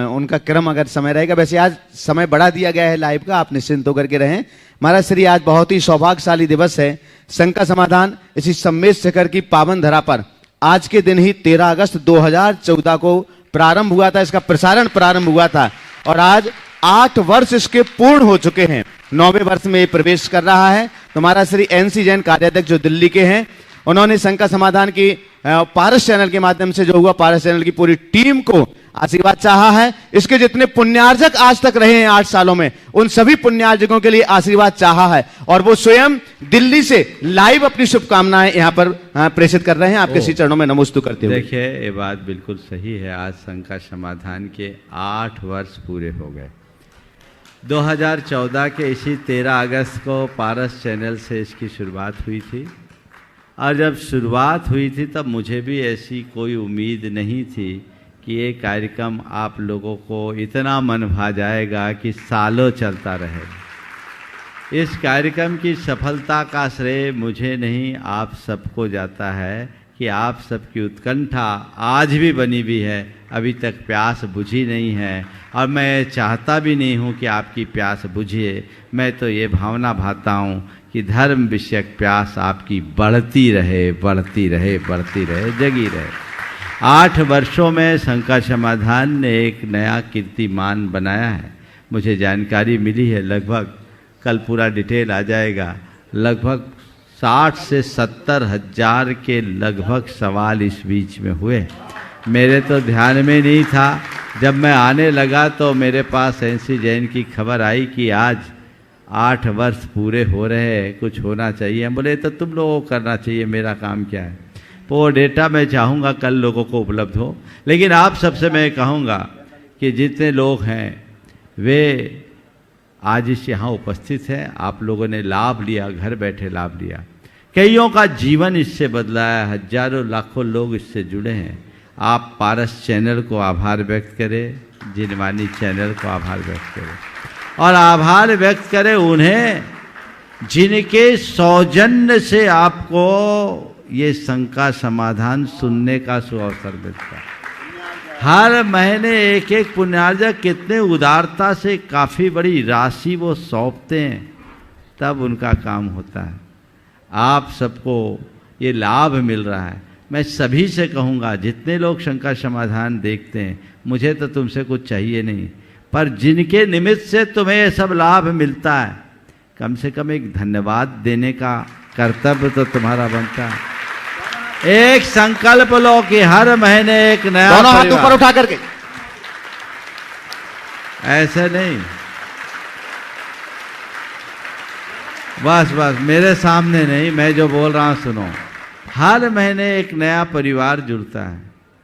उनका क्रम अगर समय रहेगा, वैसे आज समय बढ़ा दिया गया है लाइव का, आप निश्चिंत होकर के रहें। महाराज श्री, आज बहुत ही सौभाग्यशाली दिवस है। शंका समाधान इसी सम्मेद शिखर की पावन धरा पर आज के दिन ही 13 अगस्त 2014 को प्रारंभ हुआ था, इसका प्रसारण प्रारंभ हुआ था, और आज 8 वर्ष इसके पूर्ण हो चुके हैं। 9वें वर्ष में प्रवेश कर रहा है। तो महाराज श्री NC जैन कार्याध्यक्ष जो दिल्ली के हैं, उन्होंने शंका समाधान की पारस चैनल के माध्यम से जो हुआ, पारस चैनल की पूरी टीम को आशीर्वाद चाहा है। इसके जितने पुण्यार्जक आज तक रहे हैं 8 सालों में, उन सभी पुण्यार्जकों के लिए आशीर्वाद चाहा है, और वो स्वयं दिल्ली से लाइव अपनी शुभकामनाएं यहाँ पर प्रेषित कर रहे हैं। आपके श्री चरणों में नमोस्तु करते हुए। देखिए, ये बात बिल्कुल सही है। आज शंका समाधान के 8 वर्ष पूरे हो गए। 2014 के इसी 13 अगस्त को पारस चैनल से इसकी शुरुआत हुई थी, और जब शुरुआत हुई थी तब मुझे भी ऐसी कोई उम्मीद नहीं थी कि ये कार्यक्रम आप लोगों को इतना मन भा जाएगा कि सालों चलता रहेगा। इस कार्यक्रम की सफलता का श्रेय मुझे नहीं, आप सबको जाता है, कि आप सबकी उत्कंठा आज भी बनी हुई है, अभी तक प्यास बुझी नहीं है, और मैं चाहता भी नहीं हूँ कि आपकी प्यास बुझे। मैं तो ये भावना भाता हूँ कि धर्म विषयक प्यास आपकी बढ़ती रहे, बढ़ती रहे, बढ़ती रहे, जगी रहे। 8 वर्षों में शंका समाधान ने एक नया कीर्तिमान बनाया है। मुझे जानकारी मिली है, लगभग कल पूरा डिटेल आ जाएगा, लगभग 60 से 70 हज़ार के लगभग सवाल इस बीच में हुए। मेरे तो ध्यान में नहीं था, जब मैं आने लगा तो मेरे पास एनसी जैन की खबर आई कि आज 8 वर्ष पूरे हो रहे हैं, कुछ होना चाहिए। हम बोले तो तुम लोगों को करना चाहिए, मेरा काम क्या है। तो वो डेटा मैं चाहूँगा कल लोगों को उपलब्ध हो। लेकिन आप सबसे मैं कहूँगा कि जितने लोग हैं वे आज इस यहाँ उपस्थित हैं, आप लोगों ने लाभ लिया, घर बैठे लाभ लिया। कईयों का जीवन इससे बदला है, हजारों लाखों लोग इससे जुड़े हैं। आप पारस चैनल को आभार व्यक्त करें, जिनवानी चैनल को आभार व्यक्त करें, और आभार व्यक्त करें उन्हें जिनके सौजन्य से आपको ये शंका समाधान सुनने का सुअवसर मिलता है। हर महीने एक एक पुण्यार्जक कितने उदारता से काफ़ी बड़ी राशि वो सौंपते हैं, तब उनका काम होता है। आप सबको ये लाभ मिल रहा है। मैं सभी से कहूँगा, जितने लोग शंका समाधान देखते हैं, मुझे तो तुमसे कुछ चाहिए नहीं, पर जिनके निमित्त से तुम्हें ये सब लाभ मिलता है, कम से कम एक धन्यवाद देने का कर्तव्य तो तुम्हारा बनता है। एक संकल्प लो कि हर महीने एक नया, दोनों हाथ ऊपर उठा करके, ऐसे नहीं, बस बस मेरे सामने नहीं, मैं जो बोल रहा हूँ सुनो। हर महीने एक नया परिवार जुड़ता है,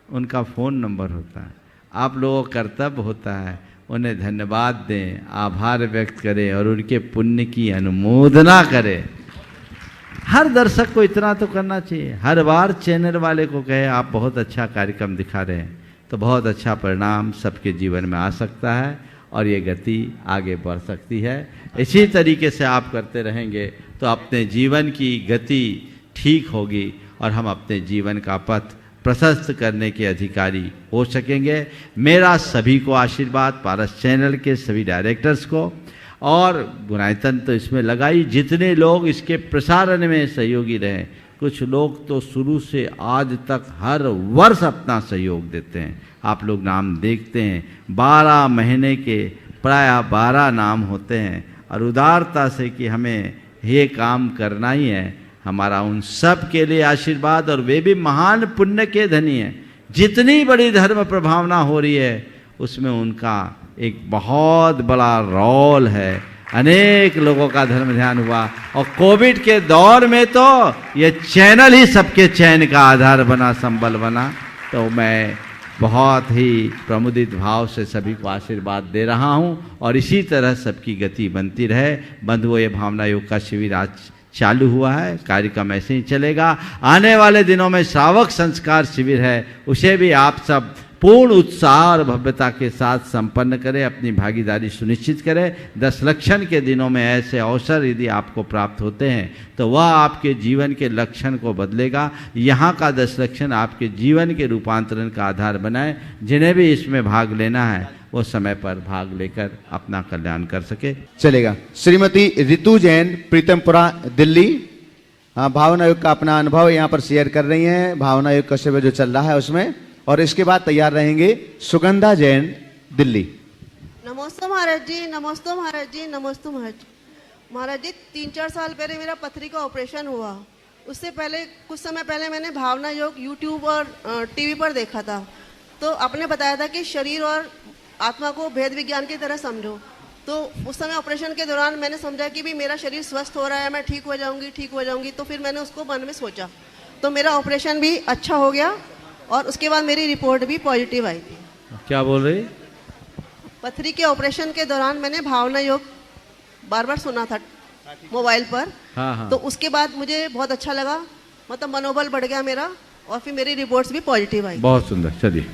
उनका फ़ोन नंबर होता है, आप लोगों का कर्तव्य होता है उन्हें धन्यवाद दें, आभार व्यक्त करें और उनके पुण्य की अनुमोदना करें। हर दर्शक को इतना तो करना चाहिए। हर बार चैनल वाले को कहे आप बहुत अच्छा कार्यक्रम दिखा रहे हैं, तो बहुत अच्छा परिणाम सबके जीवन में आ सकता है और ये गति आगे बढ़ सकती है। इसी तरीके से आप करते रहेंगे तो अपने जीवन की गति ठीक होगी और हम अपने जीवन का पथ प्रशस्त करने के अधिकारी हो सकेंगे। मेरा सभी को आशीर्वाद, पारस चैनल के सभी डायरेक्टर्स को, और गुनायतन तो इसमें लगाई, जितने लोग इसके प्रसारण में सहयोगी रहे। कुछ लोग तो शुरू से आज तक हर वर्ष अपना सहयोग देते हैं। आप लोग नाम देखते हैं, 12 महीने के प्राय 12 नाम होते हैं, और उदारता से कि हमें ये काम करना ही है। हमारा उन सब के लिए आशीर्वाद, और वे भी महान पुण्य के धनी हैं। जितनी बड़ी धर्म प्रभावना हो रही है उसमें उनका एक बहुत बड़ा रोल है। अनेक लोगों का धर्म ध्यान हुआ, और कोविड के दौर में तो ये चैनल ही सबके चैन का आधार बना, संबल बना। तो मैं बहुत ही प्रमुदित भाव से सभी को आशीर्वाद दे रहा हूँ, और इसी तरह सबकी गति बनती रहे। बंधुओं, ये भावना योग का शिविर आज चालू हुआ है, कार्यक्रम ऐसे ही चलेगा। आने वाले दिनों में श्रावक संस्कार शिविर है, उसे भी आप सब पूर्ण उत्साह और भव्यता के साथ संपन्न करें, अपनी भागीदारी सुनिश्चित करें। 10 लक्षण के दिनों में ऐसे अवसर यदि आपको प्राप्त होते हैं तो वह आपके जीवन के लक्षण को बदलेगा। यहाँ का 10 लक्षण आपके जीवन के रूपांतरण का आधार बनाए। जिन्हें भी इसमें भाग लेना है वो समय पर भाग लेकर अपना कल्याण कर सके। चलेगा। श्रीमती रितु जैन, प्रीतमपुरा, दिल्ली, भावना योग का अपना अनुभव यहाँ पर शेयर कर रही हैं, भावना योग का शिविर जो चल रहा है उसमें। और इसके बाद तैयार रहेंगे सुगंधा जैन, दिल्ली। नमस्ते महाराज जी, नमस्ते महाराज जी, नमस्ते महाराज जी। महाराज जी, 3-4 साल पहले मेरा पथरी का ऑपरेशन हुआ। उससे पहले कुछ समय पहले मैंने भावना योग यूट्यूब और टीवी पर देखा था। तो आपने बताया था कि शरीर और आत्मा को भेद विज्ञान की तरह समझो। तो उस समय ऑपरेशन के दौरान मैंने समझा कि भी मेरा शरीर स्वस्थ हो रहा है, मैं ठीक हो जाऊंगी। तो फिर मैंने उसको मन में सोचा, तो मेरा ऑपरेशन भी अच्छा हो गया, और उसके बाद मेरी रिपोर्ट भी पॉजिटिव आई थी। क्या बोल रही? पथरी के ऑपरेशन के दौरान मैंने भावना योग बार सुना था मोबाइल पर। हाँ। तो उसके बाद मुझे बहुत अच्छा लगा, मतलब मनोबल बढ़ गया मेरा, और फिर मेरी रिपोर्ट्स भी पॉजिटिव आई। बहुत सुंदर। चलिए,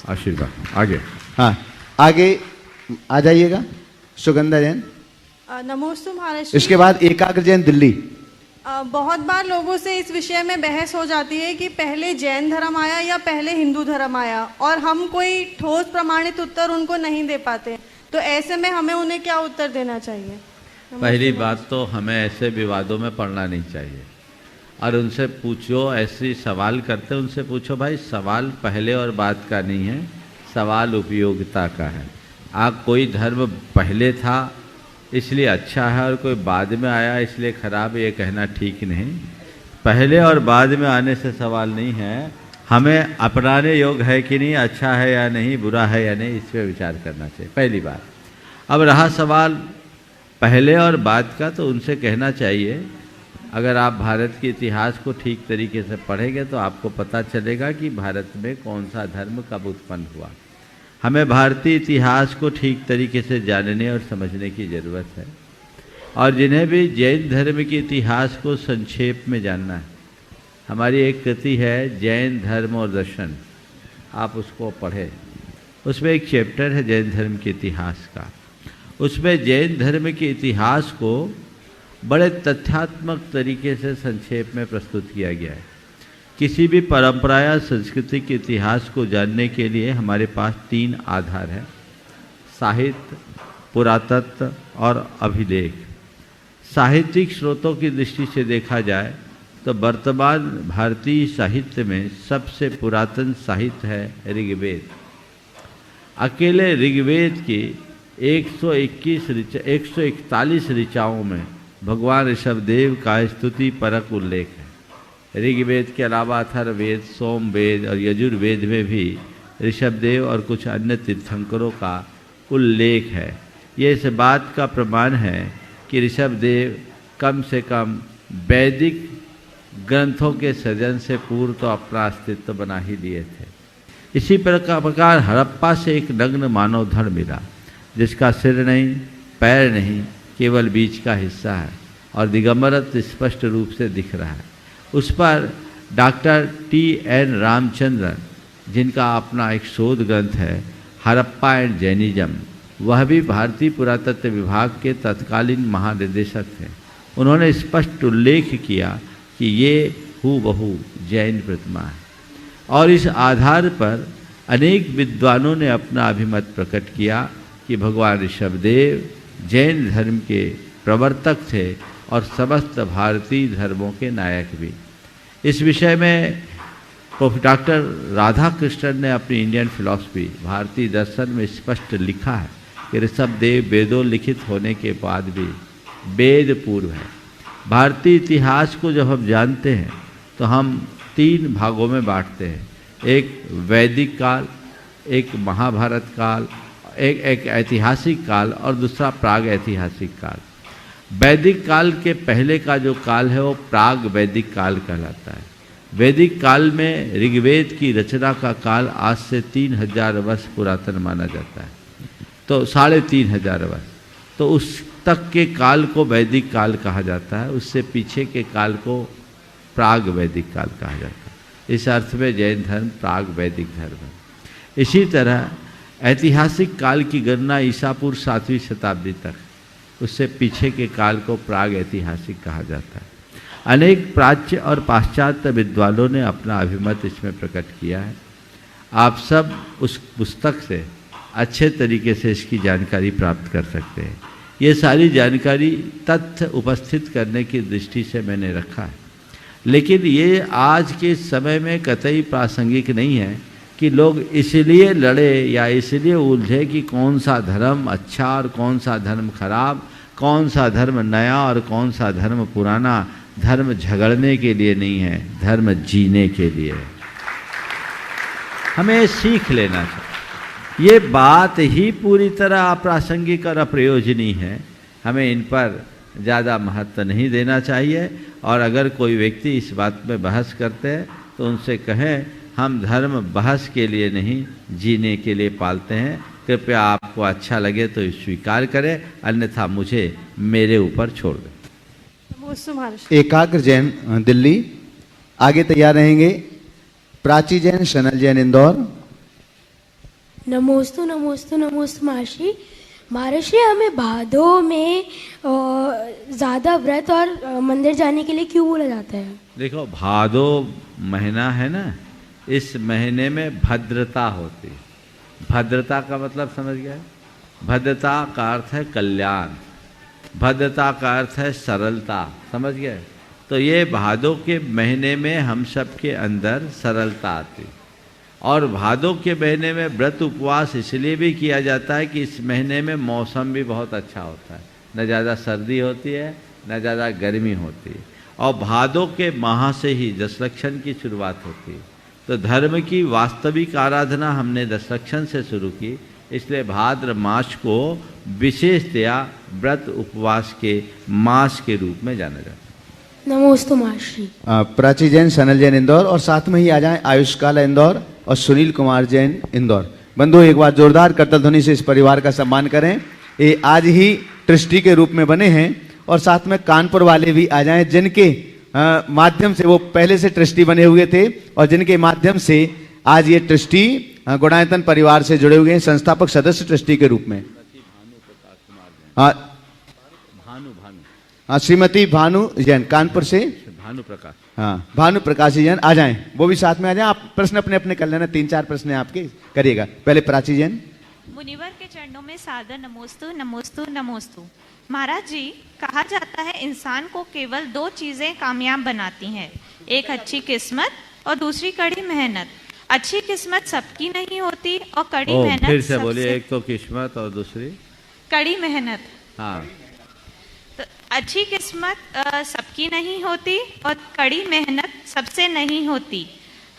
आशीर्वाद। आगे। हाँ, आगे आ जाइएगा सुगंधा जैन। नमस्ते महाराज। इसके बाद एकाग्र जैन, दिल्ली। बहुत बार लोगों से इस विषय में बहस हो जाती है कि पहले जैन धर्म आया या पहले हिंदू धर्म आया, और हम कोई ठोस प्रमाणित उत्तर उनको नहीं दे पाते। तो ऐसे में हमें उन्हें क्या उत्तर देना चाहिए? पहली बात तो हमें ऐसे विवादों में पड़ना नहीं चाहिए, और उनसे पूछो, ऐसे सवाल करते उनसे पूछो भाई सवाल पहले और बाद का नहीं है, सवाल उपयोगिता का है। आप कोई धर्म पहले था इसलिए अच्छा है और कोई बाद में आया इसलिए खराब, ये कहना ठीक नहीं। पहले और बाद में आने से सवाल नहीं है, हमें अपनाने योग्य है कि नहीं, अच्छा है या नहीं, बुरा है या नहीं, इस पर विचार करना चाहिए, पहली बात। अब रहा सवाल पहले और बाद का, तो उनसे कहना चाहिए अगर आप भारत के इतिहास को ठीक तरीके से पढ़ेंगे तो आपको पता चलेगा कि भारत में कौन सा धर्म कब उत्पन्न हुआ। हमें भारतीय इतिहास को ठीक तरीके से जानने और समझने की ज़रूरत है, और जिन्हें भी जैन धर्म के इतिहास को संक्षेप में जानना है, हमारी एक कृति है जैन धर्म और दर्शन, आप उसको पढ़ें। उसमें एक चैप्टर है जैन धर्म के इतिहास का। उसमें जैन धर्म के इतिहास को बड़े तथ्यात्मक तरीके से संक्षेप में प्रस्तुत किया गया है। किसी भी परंपरा या संस्कृति के इतिहास को जानने के लिए हमारे पास 3 आधार हैं: साहित्य, पुरातत्व और अभिलेख। साहित्यिक स्रोतों की दृष्टि से देखा जाए तो वर्तमान भारतीय साहित्य में सबसे पुरातन साहित्य है ऋग्वेद। अकेले ऋग्वेद की 141 ऋचाओं में भगवान ऋषभदेव का स्तुति परक उल्लेख है। ऋग्वेद के अलावा अथर्ववेद, सोमवेद और यजुर्वेद में भी ऋषभदेव और कुछ अन्य तीर्थंकरों का उल्लेख है। ये इस बात का प्रमाण है कि ऋषभदेव कम से कम वैदिक ग्रंथों के सृजन से पूर्व तो अपना अस्तित्व बना ही लिए थे। इसी प्रकार हड़प्पा से एक नग्न मानव धड़ मिला जिसका सिर नहीं, पैर नहीं, केवल बीच का हिस्सा है और दिगंबरत्व स्पष्ट रूप से दिख रहा है। उस पर डॉक्टर T.N. रामचंद्रन, जिनका अपना एक शोध ग्रंथ है हड़प्पा एंड जैनिज्म, वह भी भारतीय पुरातत्व विभाग के तत्कालीन महानिदेशक थे। उन्होंने स्पष्ट उल्लेख किया कि ये हूबहू जैन प्रतिमा है, और इस आधार पर अनेक विद्वानों ने अपना अभिमत प्रकट किया कि भगवान ऋषभदेव जैन धर्म के प्रवर्तक थे और समस्त भारतीय धर्मों के नायक भी। इस विषय में डॉक्टर राधाकृष्णन ने अपनी इंडियन फिलॉसफी भारतीय दर्शन में स्पष्ट लिखा है कि ऋषभदेव वेदों लिखित होने के बाद भी वेद पूर्व है। भारतीय इतिहास को जब हम जानते हैं तो हम 3 भागों में बांटते हैं, एक वैदिक काल, एक महाभारत काल, एक ऐतिहासिक काल और दूसरा प्राग ऐतिहासिक काल। वैदिक काल के पहले का जो काल है वो प्राग वैदिक काल कहलाता है। वैदिक काल में ऋग्वेद की रचना का काल आज से 3000 वर्ष पुरातन माना जाता है, तो 3500 वर्ष, तो उस तक के काल को वैदिक काल कहा जाता है। उससे पीछे के काल को प्राग वैदिक काल कहा जाता है। इस अर्थ में जैन धर्म प्राग वैदिक धर्म है। इसी तरह ऐतिहासिक काल की गणना ईसापुर 7वीं शताब्दी तक, उससे पीछे के काल को प्राग ऐतिहासिक कहा जाता है। अनेक प्राच्य और पाश्चात्य विद्वानों ने अपना अभिमत इसमें प्रकट किया है। आप सब उस पुस्तक से अच्छे तरीके से इसकी जानकारी प्राप्त कर सकते हैं। ये सारी जानकारी तथ्य उपस्थित करने की दृष्टि से मैंने रखा है, लेकिन ये आज के समय में कतई प्रासंगिक नहीं है कि लोग इसलिए लड़े या इसलिए उलझे कि कौन सा धर्म अच्छा और कौन सा धर्म खराब, कौन सा धर्म नया और कौन सा धर्म पुराना। धर्म झगड़ने के लिए नहीं है, धर्म जीने के लिए है। हमें सीख लेना चाहिए। ये बात ही पूरी तरह अप्रासंगिक और अप्रयोजनीय है, हमें इन पर ज़्यादा महत्व नहीं देना चाहिए। और अगर कोई व्यक्ति इस बात में बहस करते हैं तो उनसे कहें हम धर्म बहस के लिए नहीं, जीने के लिए पालते हैं। कृपया आपको अच्छा लगे तो स्वीकार करें, अन्यथा मुझे मेरे ऊपर छोड़ दें। एकाग्र जैन दिल्ली आगे तैयार रहेंगे। प्राची जैन, शनल जैन इंदौर। नमोस्तु नमोस्तु नमोस्तु महर्षि। महर्षि हमें भादों में ज़्यादा व्रत और मंदिर जाने के लिए क्यों बोला जाता है? देखो, भादो महीना है ना, इस महीने में भद्रता होती है। भद्रता का मतलब समझ गए? भद्रता का अर्थ है कल्याण, भद्रता का अर्थ है सरलता, समझ गए? तो ये भादों के महीने में हम सब के अंदर सरलता आती। और भादों के महीने में व्रत उपवास इसलिए भी किया जाता है कि इस महीने में मौसम भी बहुत अच्छा होता है, न ज़्यादा सर्दी होती है न ज़्यादा गर्मी होती है, और भादों के माह से ही दशलक्षण की शुरुआत होती है। तो धर्म की वास्तविक आराधना हमने दशलक्षण से शुरू की, इसलिए भाद्र मास को विशेषतया व्रत उपवास के मास के रूप में जाना जाता है। नमोस्तु महर्षि। प्राची जैन, सनल जैन इंदौर, और साथ में ही आ जाएं आयुष काला इंदौर और सुनील कुमार जैन इंदौर। बंधु, एक बार जोरदार करतल ध्वनि से इस परिवार का सम्मान करें। ये आज ही ट्रस्टी के रूप में बने हैं। और साथ में कानपुर वाले भी आ जाएं, जिनके माध्यम से वो पहले से ट्रस्टी बने हुए थे और जिनके माध्यम से आज ये ट्रस्टी गुणायतन परिवार से जुड़े हुए हैं, संस्थापक सदस्य ट्रस्टी के रूप में। श्रीमती भानु जैन कानपुर से, भानु प्रकाश, हाँ भानु प्रकाश जैन आ जाएं, वो भी साथ में आ जाएं। आप प्रश्न अपने अपने कर लेना, 3-4 प्रश्न आपके करिएगा। पहले प्राची जैन। मुनिवर के चरणों में सादर नमोस्तु नमोस्तु नमोस्तु। महाराज जी, कहा जाता है इंसान को केवल 2 चीजें कामयाब बनाती हैं, एक अच्छी किस्मत और दूसरी कड़ी मेहनत। अच्छी किस्मत सबकी नहीं होती और कड़ी मेहनत फिर से बोलिए, एक तो किस्मत और दूसरी कड़ी मेहनत। हाँ, तो अच्छी किस्मत सबकी नहीं होती और कड़ी मेहनत सबसे नहीं होती।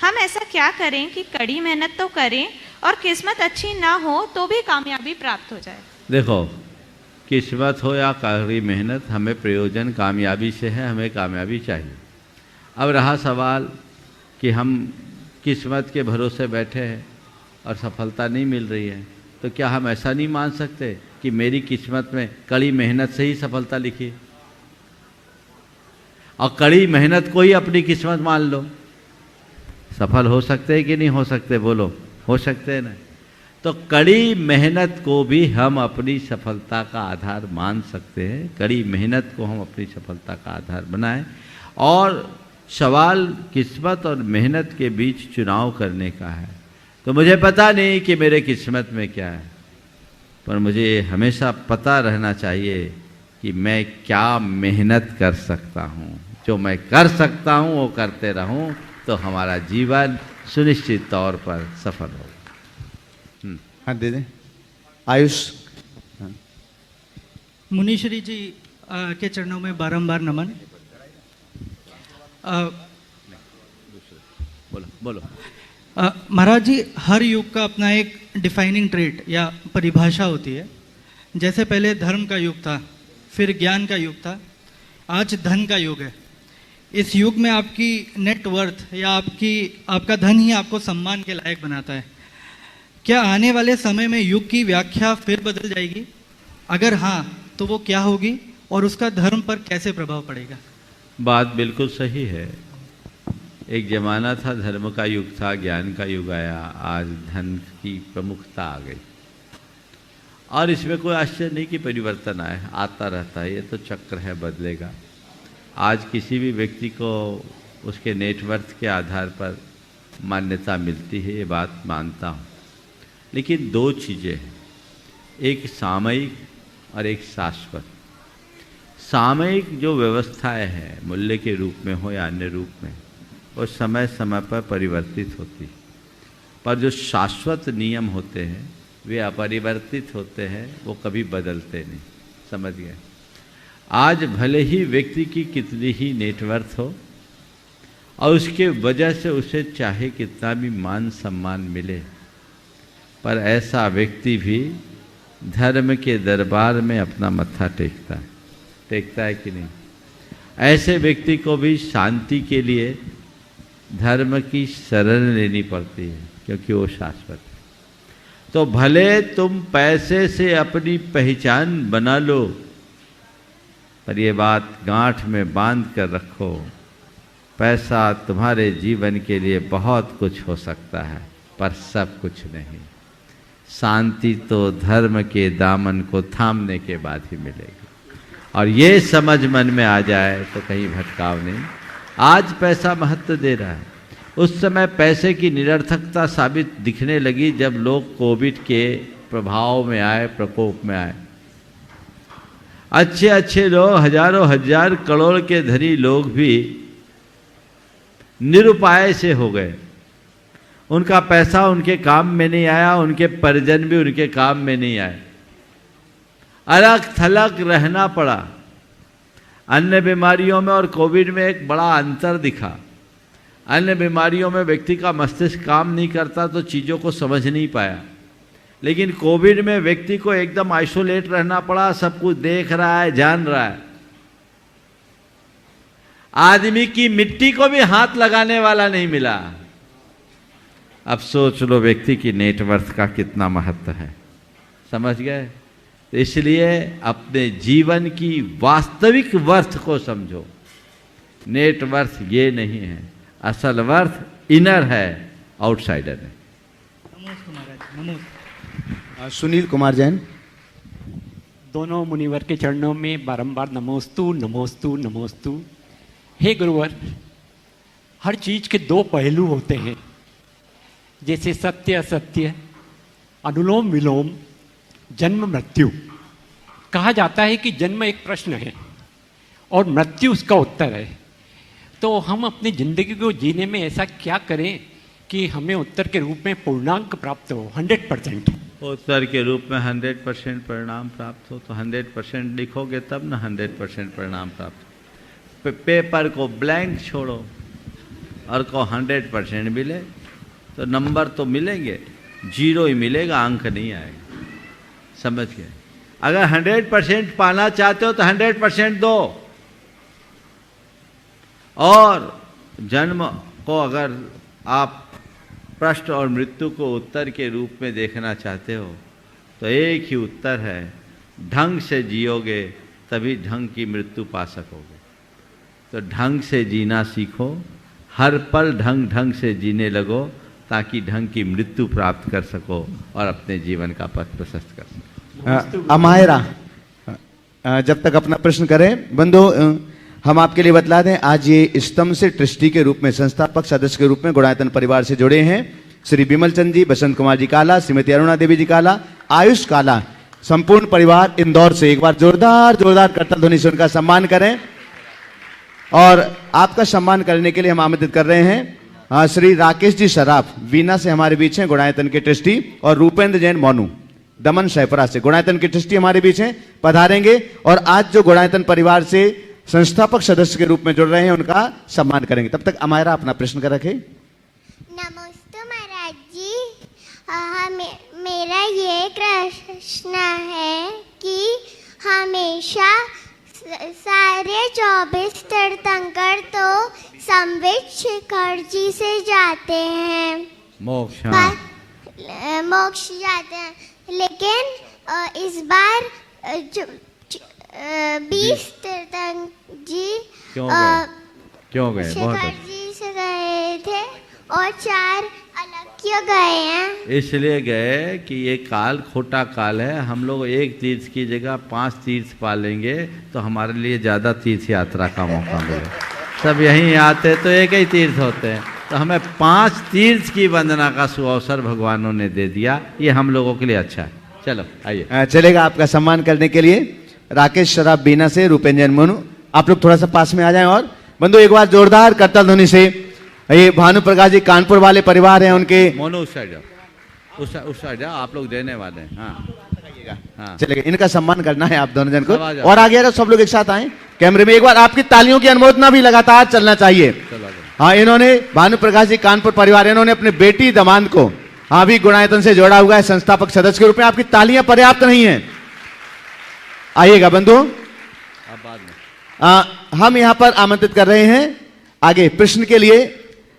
हम ऐसा क्या करें कि कड़ी मेहनत तो करें और किस्मत अच्छी ना हो तो भी कामयाबी प्राप्त हो जाए? देखो, किस्मत हो या कड़ी मेहनत, हमें प्रयोजन कामयाबी से है, हमें कामयाबी चाहिए। अब रहा सवाल कि हम किस्मत के भरोसे बैठे हैं और सफलता नहीं मिल रही है, तो क्या हम ऐसा नहीं मान सकते कि मेरी किस्मत में कड़ी मेहनत से ही सफलता लिखी, और कड़ी मेहनत को ही अपनी किस्मत मान लो? सफल हो सकते हैं कि नहीं हो सकते? बोलो, हो सकते हैं ना? तो कड़ी मेहनत को भी हम अपनी सफलता का आधार मान सकते हैं। कड़ी मेहनत को हम अपनी सफलता का आधार बनाएं। और सवाल किस्मत और मेहनत के बीच चुनाव करने का है, तो मुझे पता नहीं कि मेरे किस्मत में क्या है, पर मुझे हमेशा पता रहना चाहिए कि मैं क्या मेहनत कर सकता हूँ। जो मैं कर सकता हूँ वो करते रहूँ, तो हमारा जीवन सुनिश्चित तौर पर सफल होगा। हाँ, दे दें आयुष। मुनीश्वरी जी के चरणों में बारंबार नमन। बोलो। महाराज जी, हर युग का अपना एक डिफाइनिंग ट्रेट या परिभाषा होती है। जैसे पहले धर्म का युग था, फिर ज्ञान का युग था, आज धन का युग है। इस युग में आपकी नेटवर्थ या आपका धन ही आपको सम्मान के लायक बनाता है। क्या आने वाले समय में युग की व्याख्या फिर बदल जाएगी? अगर हाँ, तो वो क्या होगी और उसका धर्म पर कैसे प्रभाव पड़ेगा? बात बिल्कुल सही है। एक जमाना था, धर्म का युग था, ज्ञान का युग आया, आज धन की प्रमुखता आ गई। और इसमें कोई आश्चर्य नहीं कि परिवर्तन आए, आता रहता है, ये तो चक्र है, बदलेगा। आज किसी भी व्यक्ति को उसके नेटवर्थ के आधार पर मान्यता मिलती है, ये बात मानता हूँ। लेकिन 2 चीज़ें हैं, एक सामयिक और एक शाश्वत। सामयिक जो व्यवस्थाएं हैं, मूल्य के रूप में हो या अन्य रूप में, वो समय समय पर परिवर्तित होती है, पर जो शाश्वत नियम होते हैं वे अपरिवर्तित होते हैं, वो कभी बदलते नहीं। समझ गए? आज भले ही व्यक्ति की कितनी ही नेटवर्थ हो और उसके वजह से उसे चाहे कितना भी मान सम्मान मिले, पर ऐसा व्यक्ति भी धर्म के दरबार में अपना मत्था टेकता है कि नहीं? ऐसे व्यक्ति को भी शांति के लिए धर्म की शरण लेनी पड़ती है, क्योंकि वो शाश्वत है। तो भले तुम पैसे से अपनी पहचान बना लो, पर ये बात गांठ में बांध कर रखो, पैसा तुम्हारे जीवन के लिए बहुत कुछ हो सकता है, पर सब कुछ नहीं। शांति तो धर्म के दामन को थामने के बाद ही मिलेगी। और ये समझ मन में आ जाए तो कहीं भटकाव नहीं। आज पैसा महत्व दे रहा है, उस समय पैसे की निरर्थकता साबित दिखने लगी जब लोग कोविड के प्रभाव में आए, प्रकोप में आए। अच्छे अच्छे लोग, हजारों हजार करोड़ के धनी लोग भी निरुपाय से हो गए। उनका पैसा उनके काम में नहीं आया, उनके परिजन भी उनके काम में नहीं आए, अलग थलग रहना पड़ा। अन्य बीमारियों में और कोविड में एक बड़ा अंतर दिखा। अन्य बीमारियों में व्यक्ति का मस्तिष्क काम नहीं करता तो चीज़ों को समझ नहीं पाया, लेकिन कोविड में व्यक्ति को एकदम आइसोलेट रहना पड़ा। सब कुछ देख रहा है, जान रहा है। आदमी की मिट्टी को भी हाथ लगाने वाला नहीं मिला। अब सोच लो व्यक्ति की नेटवर्थ का कितना महत्व है, समझ गए? तो इसलिए अपने जीवन की वास्तविक वर्थ को समझो। नेटवर्थ ये नहीं है, असल वर्थ इनर है, आउटसाइडर है। सुनील कुमार जैन। दोनों मुनिवर के चरणों में बारंबार नमोस्तु नमोस्तु नमोस्तु। हे गुरुवर, हर चीज के दो पहलू होते हैं, जैसे सत्य असत्य, अनुलोम विलोम, जन्म मृत्यु। कहा जाता है कि जन्म एक प्रश्न है और मृत्यु उसका उत्तर है। तो हम अपनी जिंदगी को जीने में ऐसा क्या करें कि हमें उत्तर के रूप में पूर्णांक प्राप्त हो, 100%? उत्तर के रूप में 100% परिणाम प्राप्त हो तो 100% लिखोगे तब ना 100% परिणाम प्राप्त हो। पेपर को ब्लैंक छोड़ो और को 100% मिले तो नंबर तो मिलेंगे, 0 ही मिलेगा, अंक नहीं आएगा। समझ गए? अगर 100% पाना चाहते हो तो 100% दो। और जन्म को अगर आप प्रश्न और मृत्यु को उत्तर के रूप में देखना चाहते हो तो एक ही उत्तर है, ढंग से जियोगे तभी ढंग की मृत्यु पा सकोगे। तो ढंग से जीना सीखो, हर पल ढंग से जीने लगो ताकि ढंग की मृत्यु प्राप्त कर सको और अपने जीवन का पथ प्रशस्त कर सको। अमायरा जब तक अपना प्रश्न करें, बंधु हम आपके लिए बतला दें, आज ये स्तंभ से ट्रस्टी के रूप में, संस्थापक सदस्य के रूप में गुणायतन परिवार से जुड़े हैं श्री विमल चंद जी, बसंत कुमार जी काला, श्रीमती अरुणा देवी जी काला, आयुष काला, संपूर्ण परिवार इंदौर से। एक बार जोरदार करताल ध्वनि से उनका सम्मान करें। और आपका सम्मान करने के लिए हम आमंत्रित कर रहे हैं श्री राकेश जी सराफ, वीना से हमारे बीच हैं, गुणायतन के ट्रस्टी, और रूपेंद्र जैन मोनू, दमन शहपुरा से, गुणायतन के ट्रस्टी हमारे बीच हैं, पधारेंगे और आज जो गुणायतन परिवार से संस्थापक सदस्य के रूप में जुड़ रहे हैं उनका सम्मान करेंगे। तब तक अमायरा अपना प्रश्न कर रखे। नमस्ते महाराज जी, मेरा ये प्रश्न है कि हमेशा सारे 24 तीर्थंकर तो संबित शिखर जी से जाते हैं, मोक्ष जाते हैं, लेकिन इस बार 20 तीर्थंकर जी क्यों गए? शिखर जी से गए थे और 4 अलग क्यों गए हैं? इसलिए गए कि ये काल खोटा काल है। हम लोग एक तीर्थ की जगह 5 तीर्थ पालेंगे तो हमारे लिए ज़्यादा तीर्थ यात्रा का मौका मिलेगा। सब यहीं आते तो एक ही तीर्थ होते हैं, तो हमें 5 तीर्थ की वंदना का सुअवसर भगवानों ने दे दिया। ये हम लोगों के लिए अच्छा है। चलो आइए। चलेगा आपका सम्मान करने के लिए राकेश शराफ बीना से, रूपेंद्र जैन मोनू, आप लोग थोड़ा सा पास में आ जाएं। और बंधु एक बार जोरदार करताल ध्वनि से, ये भानु प्रकाश जी कानपुर वाले परिवार हैं, उनके मोनू उस साइड जाओ, उस साइड जाओ, आप लोग देने वाले हैं। हाँ चलेगा, इनका सम्मान करना है आप दोनों जन को। और आगे अगर सब लोग एक साथ आए कैमरे में, एक बार आपकी तालियों की अनुमोदना भी लगातार चलना चाहिए। हाँ, इन्होंने भानु प्रकाश जी कानपुर परिवार, इन्होंने अपने बेटी दमाद को हाँ भी गुणायतन से जोड़ा हुआ है संस्थापक सदस्य के रूप में। आपकी तालियां पर्याप्त नहीं है, आइएगा बंधु। हम यहां पर आमंत्रित कर रहे हैं आगे प्रश्न के लिए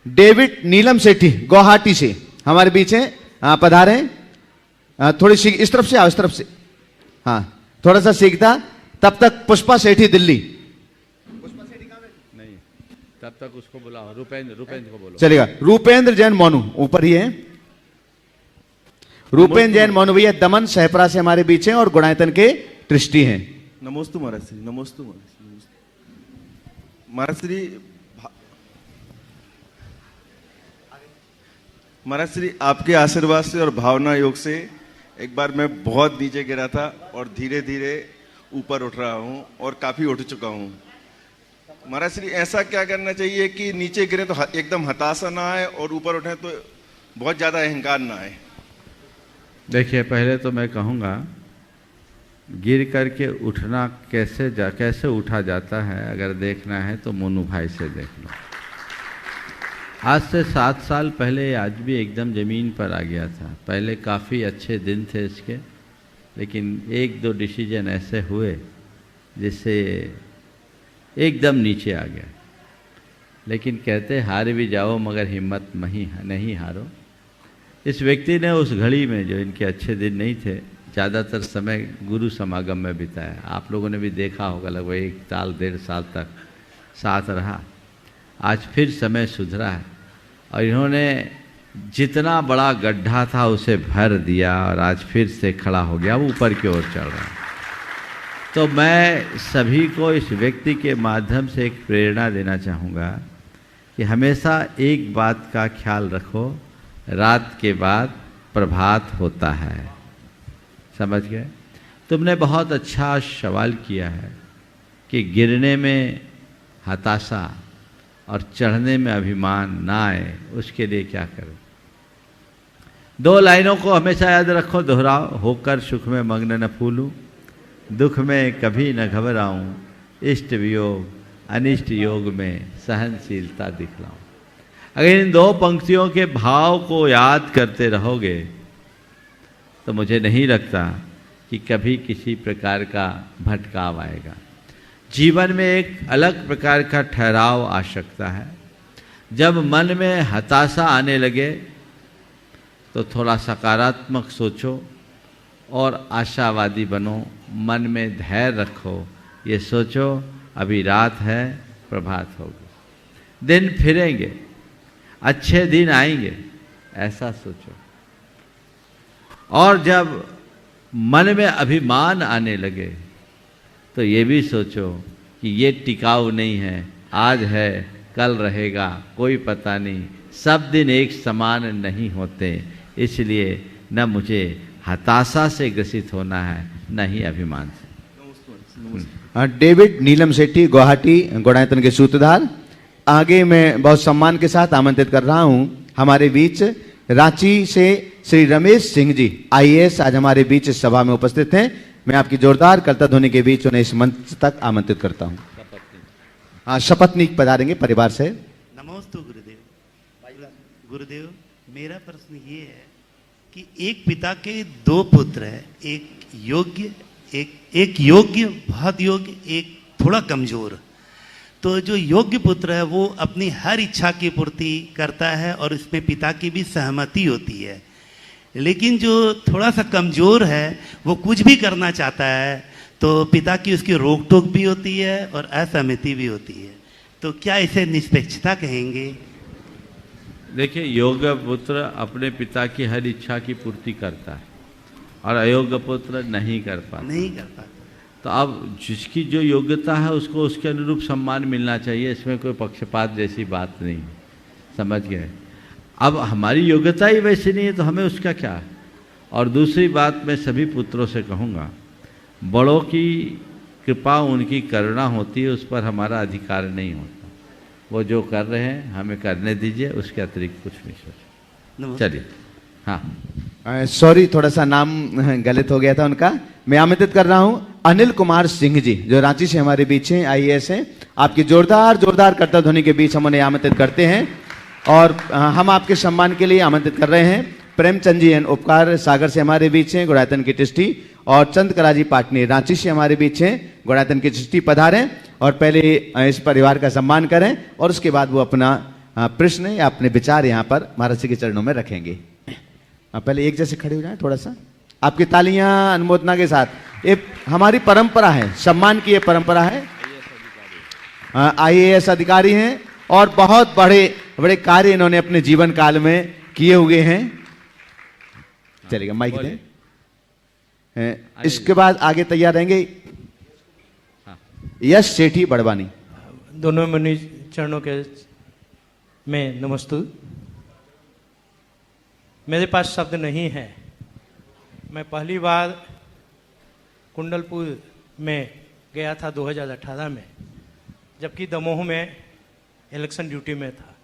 डेविड नीलम सेठी गुवाहाटी से हमारे बीच हैं, पधारे। थोड़ी सी इस तरफ से आओ, इस तरफ से, हाँ थोड़ा सा सीखता। तब तक पुष्पा सेठी दिल्ली, नहीं तब तक उसको बुलाओ, रूपेंद्र को बोलो। चलेगा, रूपेंद्र जैन मोनू ऊपर ही है। रूपेन जैन मोनू भैया दमन सहपरा से हमारे बीच हैं और गुणायतन के ट्रस्टी हैं। नमोस्तु महाराज श्री, नमोस्तु महाराज श्री। महाराज श्री, आपके आशीर्वाद से और भावना योग से एक बार मैं बहुत नीचे गिरा था और धीरे धीरे ऊपर उठ रहा हूँ और काफी उठ चुका हूँ। महाराज श्री, ऐसा क्या करना चाहिए कि नीचे गिरे तो एकदम हताशा ना आए और ऊपर उठे तो बहुत ज्यादा अहंकार ना आए? देखिए, पहले तो मैं कहूँगा गिर करके उठना कैसे उठा जाता है, अगर देखना है तो मोनू भाई से देख लो। आज से 7 साल पहले ये आदमी एकदम ज़मीन पर आ गया था। पहले काफ़ी अच्छे दिन थे इसके, लेकिन 1-2 डिसीजन ऐसे हुए जिससे एकदम नीचे आ गया। लेकिन कहते हार भी जाओ मगर हिम्मत नहीं हारो। इस व्यक्ति ने उस घड़ी में, जो इनके अच्छे दिन नहीं थे, ज़्यादातर समय गुरु समागम में बिताया। आप लोगों ने भी देखा होगा, लगभग 1 साल 1.5 साल तक साथ रहा। आज फिर समय सुधरा है और इन्होंने जितना बड़ा गड्ढा था उसे भर दिया और आज फिर से खड़ा हो गया, वो ऊपर की ओर चल रहा है। तो मैं सभी को इस व्यक्ति के माध्यम से एक प्रेरणा देना चाहूँगा कि हमेशा एक बात का ख्याल रखो, रात के बाद प्रभात होता है। समझ गए? तुमने बहुत अच्छा सवाल किया है कि गिरने में हताशा और चढ़ने में अभिमान ना आए, उसके लिए क्या करें। 2 लाइनों को हमेशा याद रखो, दोहराओ। होकर सुख में मग्न न फूलूं, दुख में कभी न घबराऊं, इष्ट वियोग अनिष्ट योग में सहनशीलता दिखलाऊं। अगर इन 2 पंक्तियों के भाव को याद करते रहोगे तो मुझे नहीं लगता कि कभी किसी प्रकार का भटकाव आएगा। जीवन में एक अलग प्रकार का ठहराव आ सकता है। जब मन में हताशा आने लगे तो थोड़ा सकारात्मक सोचो और आशावादी बनो, मन में धैर्य रखो, ये सोचो अभी रात है, प्रभात होगी, दिन फिरेंगे, अच्छे दिन आएंगे, ऐसा सोचो। और जब मन में अभिमान आने लगे तो ये भी सोचो कि ये टिकाऊ नहीं है, आज है कल रहेगा, कोई पता नहीं, सब दिन एक समान नहीं होते, इसलिए न मुझे हताशा से ग्रसित होना है न ही अभिमान से। डेविड नीलम सेठी, गुवाहाटी, गुणायतन के सूत्रधार। आगे मैं बहुत सम्मान के साथ आमंत्रित कर रहा हूं हमारे बीच रांची से श्री रमेश सिंह जी, IAS, आज हमारे बीच इस सभा में उपस्थित हैं। मैं आपकी जोरदार करता ध्वनि के बीच उन्हें इस मंच तक आमंत्रित करता हूं। शपथनीक पधारेंगे परिवार से। नमोस्तु गुरुदेव। गुरुदेव, मेरा प्रश्न ये है कि एक पिता के 2 पुत्र हैं, एक योग्य, बहुत योग्य, एक थोड़ा कमजोर। तो जो योग्य पुत्र है वो अपनी हर इच्छा की पूर्ति करता है और इसमें पिता की भी सहमति होती है, लेकिन जो थोड़ा सा कमजोर है वो कुछ भी करना चाहता है तो पिता की उसकी रोक टोक भी होती है और असहमति भी होती है। तो क्या इसे निष्पक्षता कहेंगे? देखिए, योग्य पुत्र अपने पिता की हर इच्छा की पूर्ति करता है और अयोग्य पुत्र नहीं कर पाता। तो अब जिसकी जो योग्यता है उसको उसके अनुरूप सम्मान मिलना चाहिए, इसमें कोई पक्षपात जैसी बात नहीं। समझ गए? अब हमारी योग्यता ही वैसी नहीं है तो हमें उसका क्या है। और दूसरी बात मैं सभी पुत्रों से कहूँगा, बड़ों की कृपा, उनकी करुणा होती है, उस पर हमारा अधिकार नहीं होता। वो जो कर रहे हैं हमें करने दीजिए, उसके अतिरिक्त कुछ नहीं सोचो। चलिए। हाँ, सॉरी, थोड़ा सा नाम गलत हो गया था उनका। मैं आमंत्रित कर रहा हूं अनिल कुमार सिंह जी, जो रांची से हमारे बीच हैं, IAS हैं। आपकी जोरदार करता ध्वनि के बीच हम उन्हें आमंत्रित करते हैं और हम आपके सम्मान के लिए आमंत्रित कर रहे हैं प्रेमचंद जी एन उपकार, सागर से हमारे बीच हैं, गुणायतन की ट्रस्टी, और चंद्रकला जी पाटनी, रांची से हमारे बीच हैं, गुणायतन की ट्रस्टी। पधारें और पहले इस परिवार का सम्मान करें और उसके बाद वो अपना प्रश्न या अपने विचार यहाँ पर महाराज जी के चरणों में रखेंगे। पहले एक जैसे खड़े हो जाएं, थोड़ा सा आपकी तालियां अनुमोदना के साथ। ये हमारी परंपरा है, सम्मान की ये परंपरा है। IAS अधिकारी हैं और बहुत बड़े बड़े कार्य इन्होंने अपने जीवन काल में किए हुए हैं। चलेगा, माइक दें। इसके बाद आगे तैयार रहेंगे यश सेठी बड़वानी। दोनों मुनि चरणों के में नमस्तु। मेरे पास शब्द नहीं है। मैं पहली बार कुंडलपुर में गया था 2018 में, जबकि दमोह में इलेक्शन ड्यूटी में था,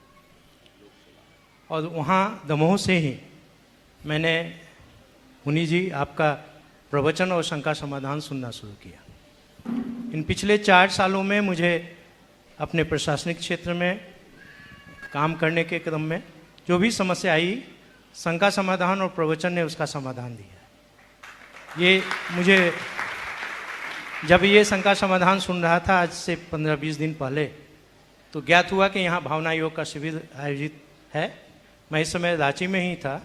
और वहाँ दमोह से ही मैंने मुनि जी आपका प्रवचन और शंका समाधान सुनना शुरू किया। इन पिछले 4 सालों में मुझे अपने प्रशासनिक क्षेत्र में काम करने के क्रम में जो भी समस्या आई, शंका समाधान और प्रवचन ने उसका समाधान दिया। ये मुझे जब ये शंका समाधान सुन रहा था आज से 15-20 दिन पहले, तो ज्ञात हुआ कि यहाँ भावना योग का शिविर आयोजित है। मैं इस समय रांची में ही था,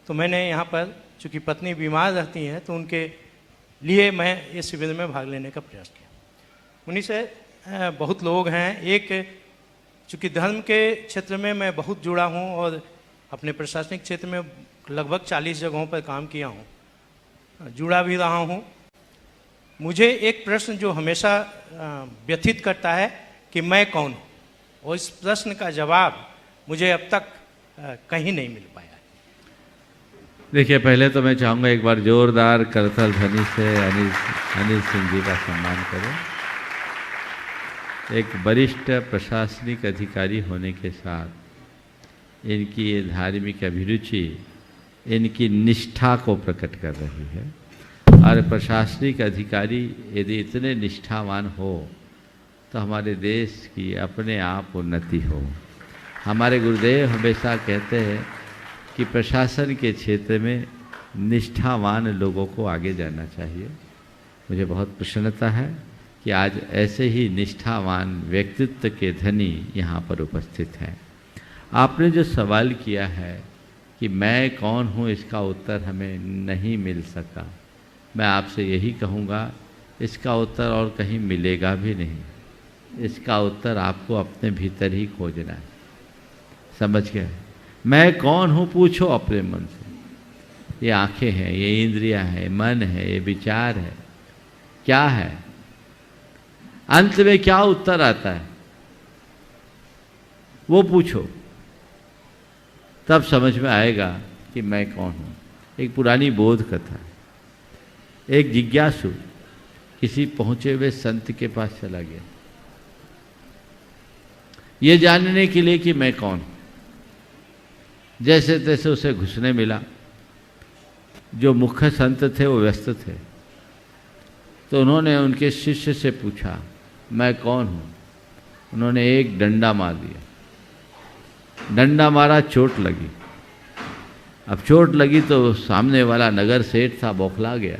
तो मैंने यहाँ पर, चूँकि पत्नी बीमार रहती हैं, तो उनके लिए मैं इस शिविर में भाग लेने का प्रयास किया। उन्हीं से बहुत लोग हैं। एक, चूँकि धर्म के क्षेत्र में मैं बहुत जुड़ा हूँ और अपने प्रशासनिक क्षेत्र में लगभग 40 जगहों पर काम किया हूँ, जुड़ा भी रहा हूँ। मुझे एक प्रश्न जो हमेशा व्यथित करता है कि मैं कौन हूँ, और इस प्रश्न का जवाब मुझे अब तक कहीं नहीं मिल पाया। देखिए, पहले तो मैं चाहूँगा एक बार जोरदार करतल ध्वनि से अनिल सिंह जी का सम्मान करें। एक वरिष्ठ प्रशासनिक अधिकारी होने के साथ इनकी ये धार्मिक अभिरुचि इनकी निष्ठा को प्रकट कर रही है। और प्रशासनिक अधिकारी यदि इतने निष्ठावान हो तो हमारे देश की अपने आप उन्नति हो। हमारे गुरुदेव हमेशा कहते हैं कि प्रशासन के क्षेत्र में निष्ठावान लोगों को आगे जाना चाहिए। मुझे बहुत प्रसन्नता है कि आज ऐसे ही निष्ठावान व्यक्तित्व के धनी यहाँ पर उपस्थित हैं। आपने जो सवाल किया है कि मैं कौन हूँ, इसका उत्तर हमें नहीं मिल सका। मैं आपसे यही कहूँगा, इसका उत्तर और कहीं मिलेगा भी नहीं। इसका उत्तर आपको अपने भीतर ही खोजना है। समझ गए? मैं कौन हूँ पूछो अपने मन से। ये आँखें हैं, ये इंद्रियां हैं, मन है, ये विचार है, क्या है? अंत में क्या उत्तर आता है वो पूछो, तब समझ में आएगा कि मैं कौन हूँ। एक पुरानी बोध कथा, एक जिज्ञासु किसी पहुँचे हुए संत के पास चला गया ये जानने के लिए कि मैं कौन हूँ। जैसे तैसे उसे घुसने मिला। जो मुख्य संत थे वो व्यस्त थे, तो उन्होंने उनके शिष्य से पूछा, मैं कौन हूँ? उन्होंने एक डंडा मार दिया। डंडा मारा, चोट लगी। अब चोट लगी तो सामने वाला नगर सेठ था, बौखला गया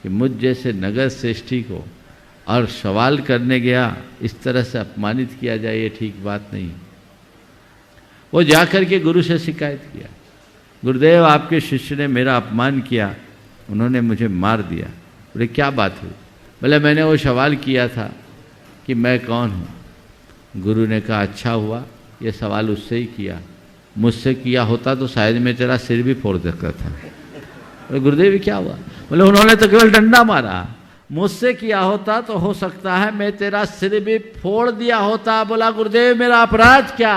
कि मुझ जैसे नगर श्रेष्ठी को और सवाल करने गया, इस तरह से अपमानित किया जाए, ये ठीक बात नहीं। वो जाकर के गुरु से शिकायत किया, गुरुदेव आपके शिष्य ने मेरा अपमान किया, उन्होंने मुझे मार दिया। बोले क्या बात हुई? बोले मैंने वो सवाल किया था कि मैं कौन हूँ। गुरु ने कहा अच्छा हुआ ये सवाल उससे ही किया, मुझसे किया होता तो शायद मैं तेरा सिर भी फोड़ देता था। बोले गुरुदेव क्या हुआ? बोले उन्होंने तो केवल डंडा मारा, मुझसे किया होता तो हो सकता है मैं तेरा सिर भी फोड़ दिया होता। बोला गुरुदेव मेरा अपराध क्या?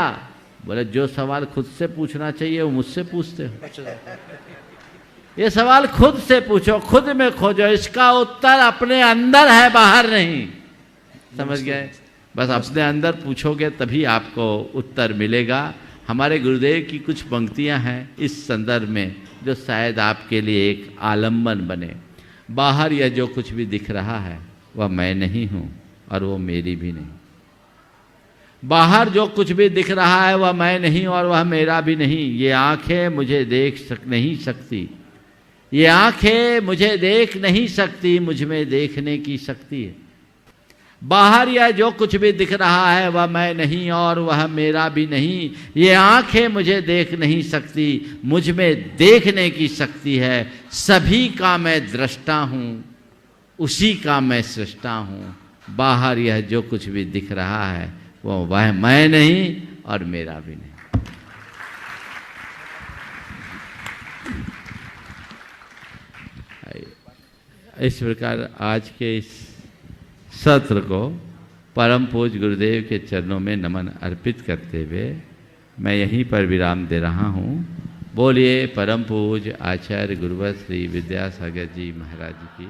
बोले जो सवाल खुद से पूछना चाहिए वो मुझसे पूछते हो। ये सवाल खुद से पूछो, खुद में खोजो, इसका उत्तर अपने अंदर है, बाहर नहीं। समझ गए? बस अपने अंदर पूछोगे तभी आपको उत्तर मिलेगा। हमारे गुरुदेव की कुछ पंक्तियां हैं इस संदर्भ में जो शायद आपके लिए एक आलम्बन बने। बाहर यह जो कुछ भी दिख रहा है वह मैं नहीं हूँ और वो मेरी भी नहीं। बाहर जो कुछ भी दिख रहा है वह मैं नहीं और वह मेरा भी नहीं। ये आंखें मुझे नहीं सकती, ये आंखें मुझे देख नहीं सकती, मुझ में देखने की शक्ति है। बाहर यह जो कुछ भी दिख रहा है वह मैं नहीं और वह मेरा भी नहीं। ये आंखें मुझे देख नहीं सकती, मुझ में देखने की शक्ति है। सभी का मैं दृष्टा हूँ, उसी का मैं सृष्टा हूँ। बाहर यह जो कुछ भी दिख रहा है वह मैं नहीं और मेरा भी नहीं। इस प्रकार आज के इस सत्र को परम पूज्य गुरुदेव के चरणों में नमन अर्पित करते हुए मैं यहीं पर विराम दे रहा हूँ। बोलिए परम पूज्य आचार्य गुरुवर श्री विद्यासागर जी महाराज की।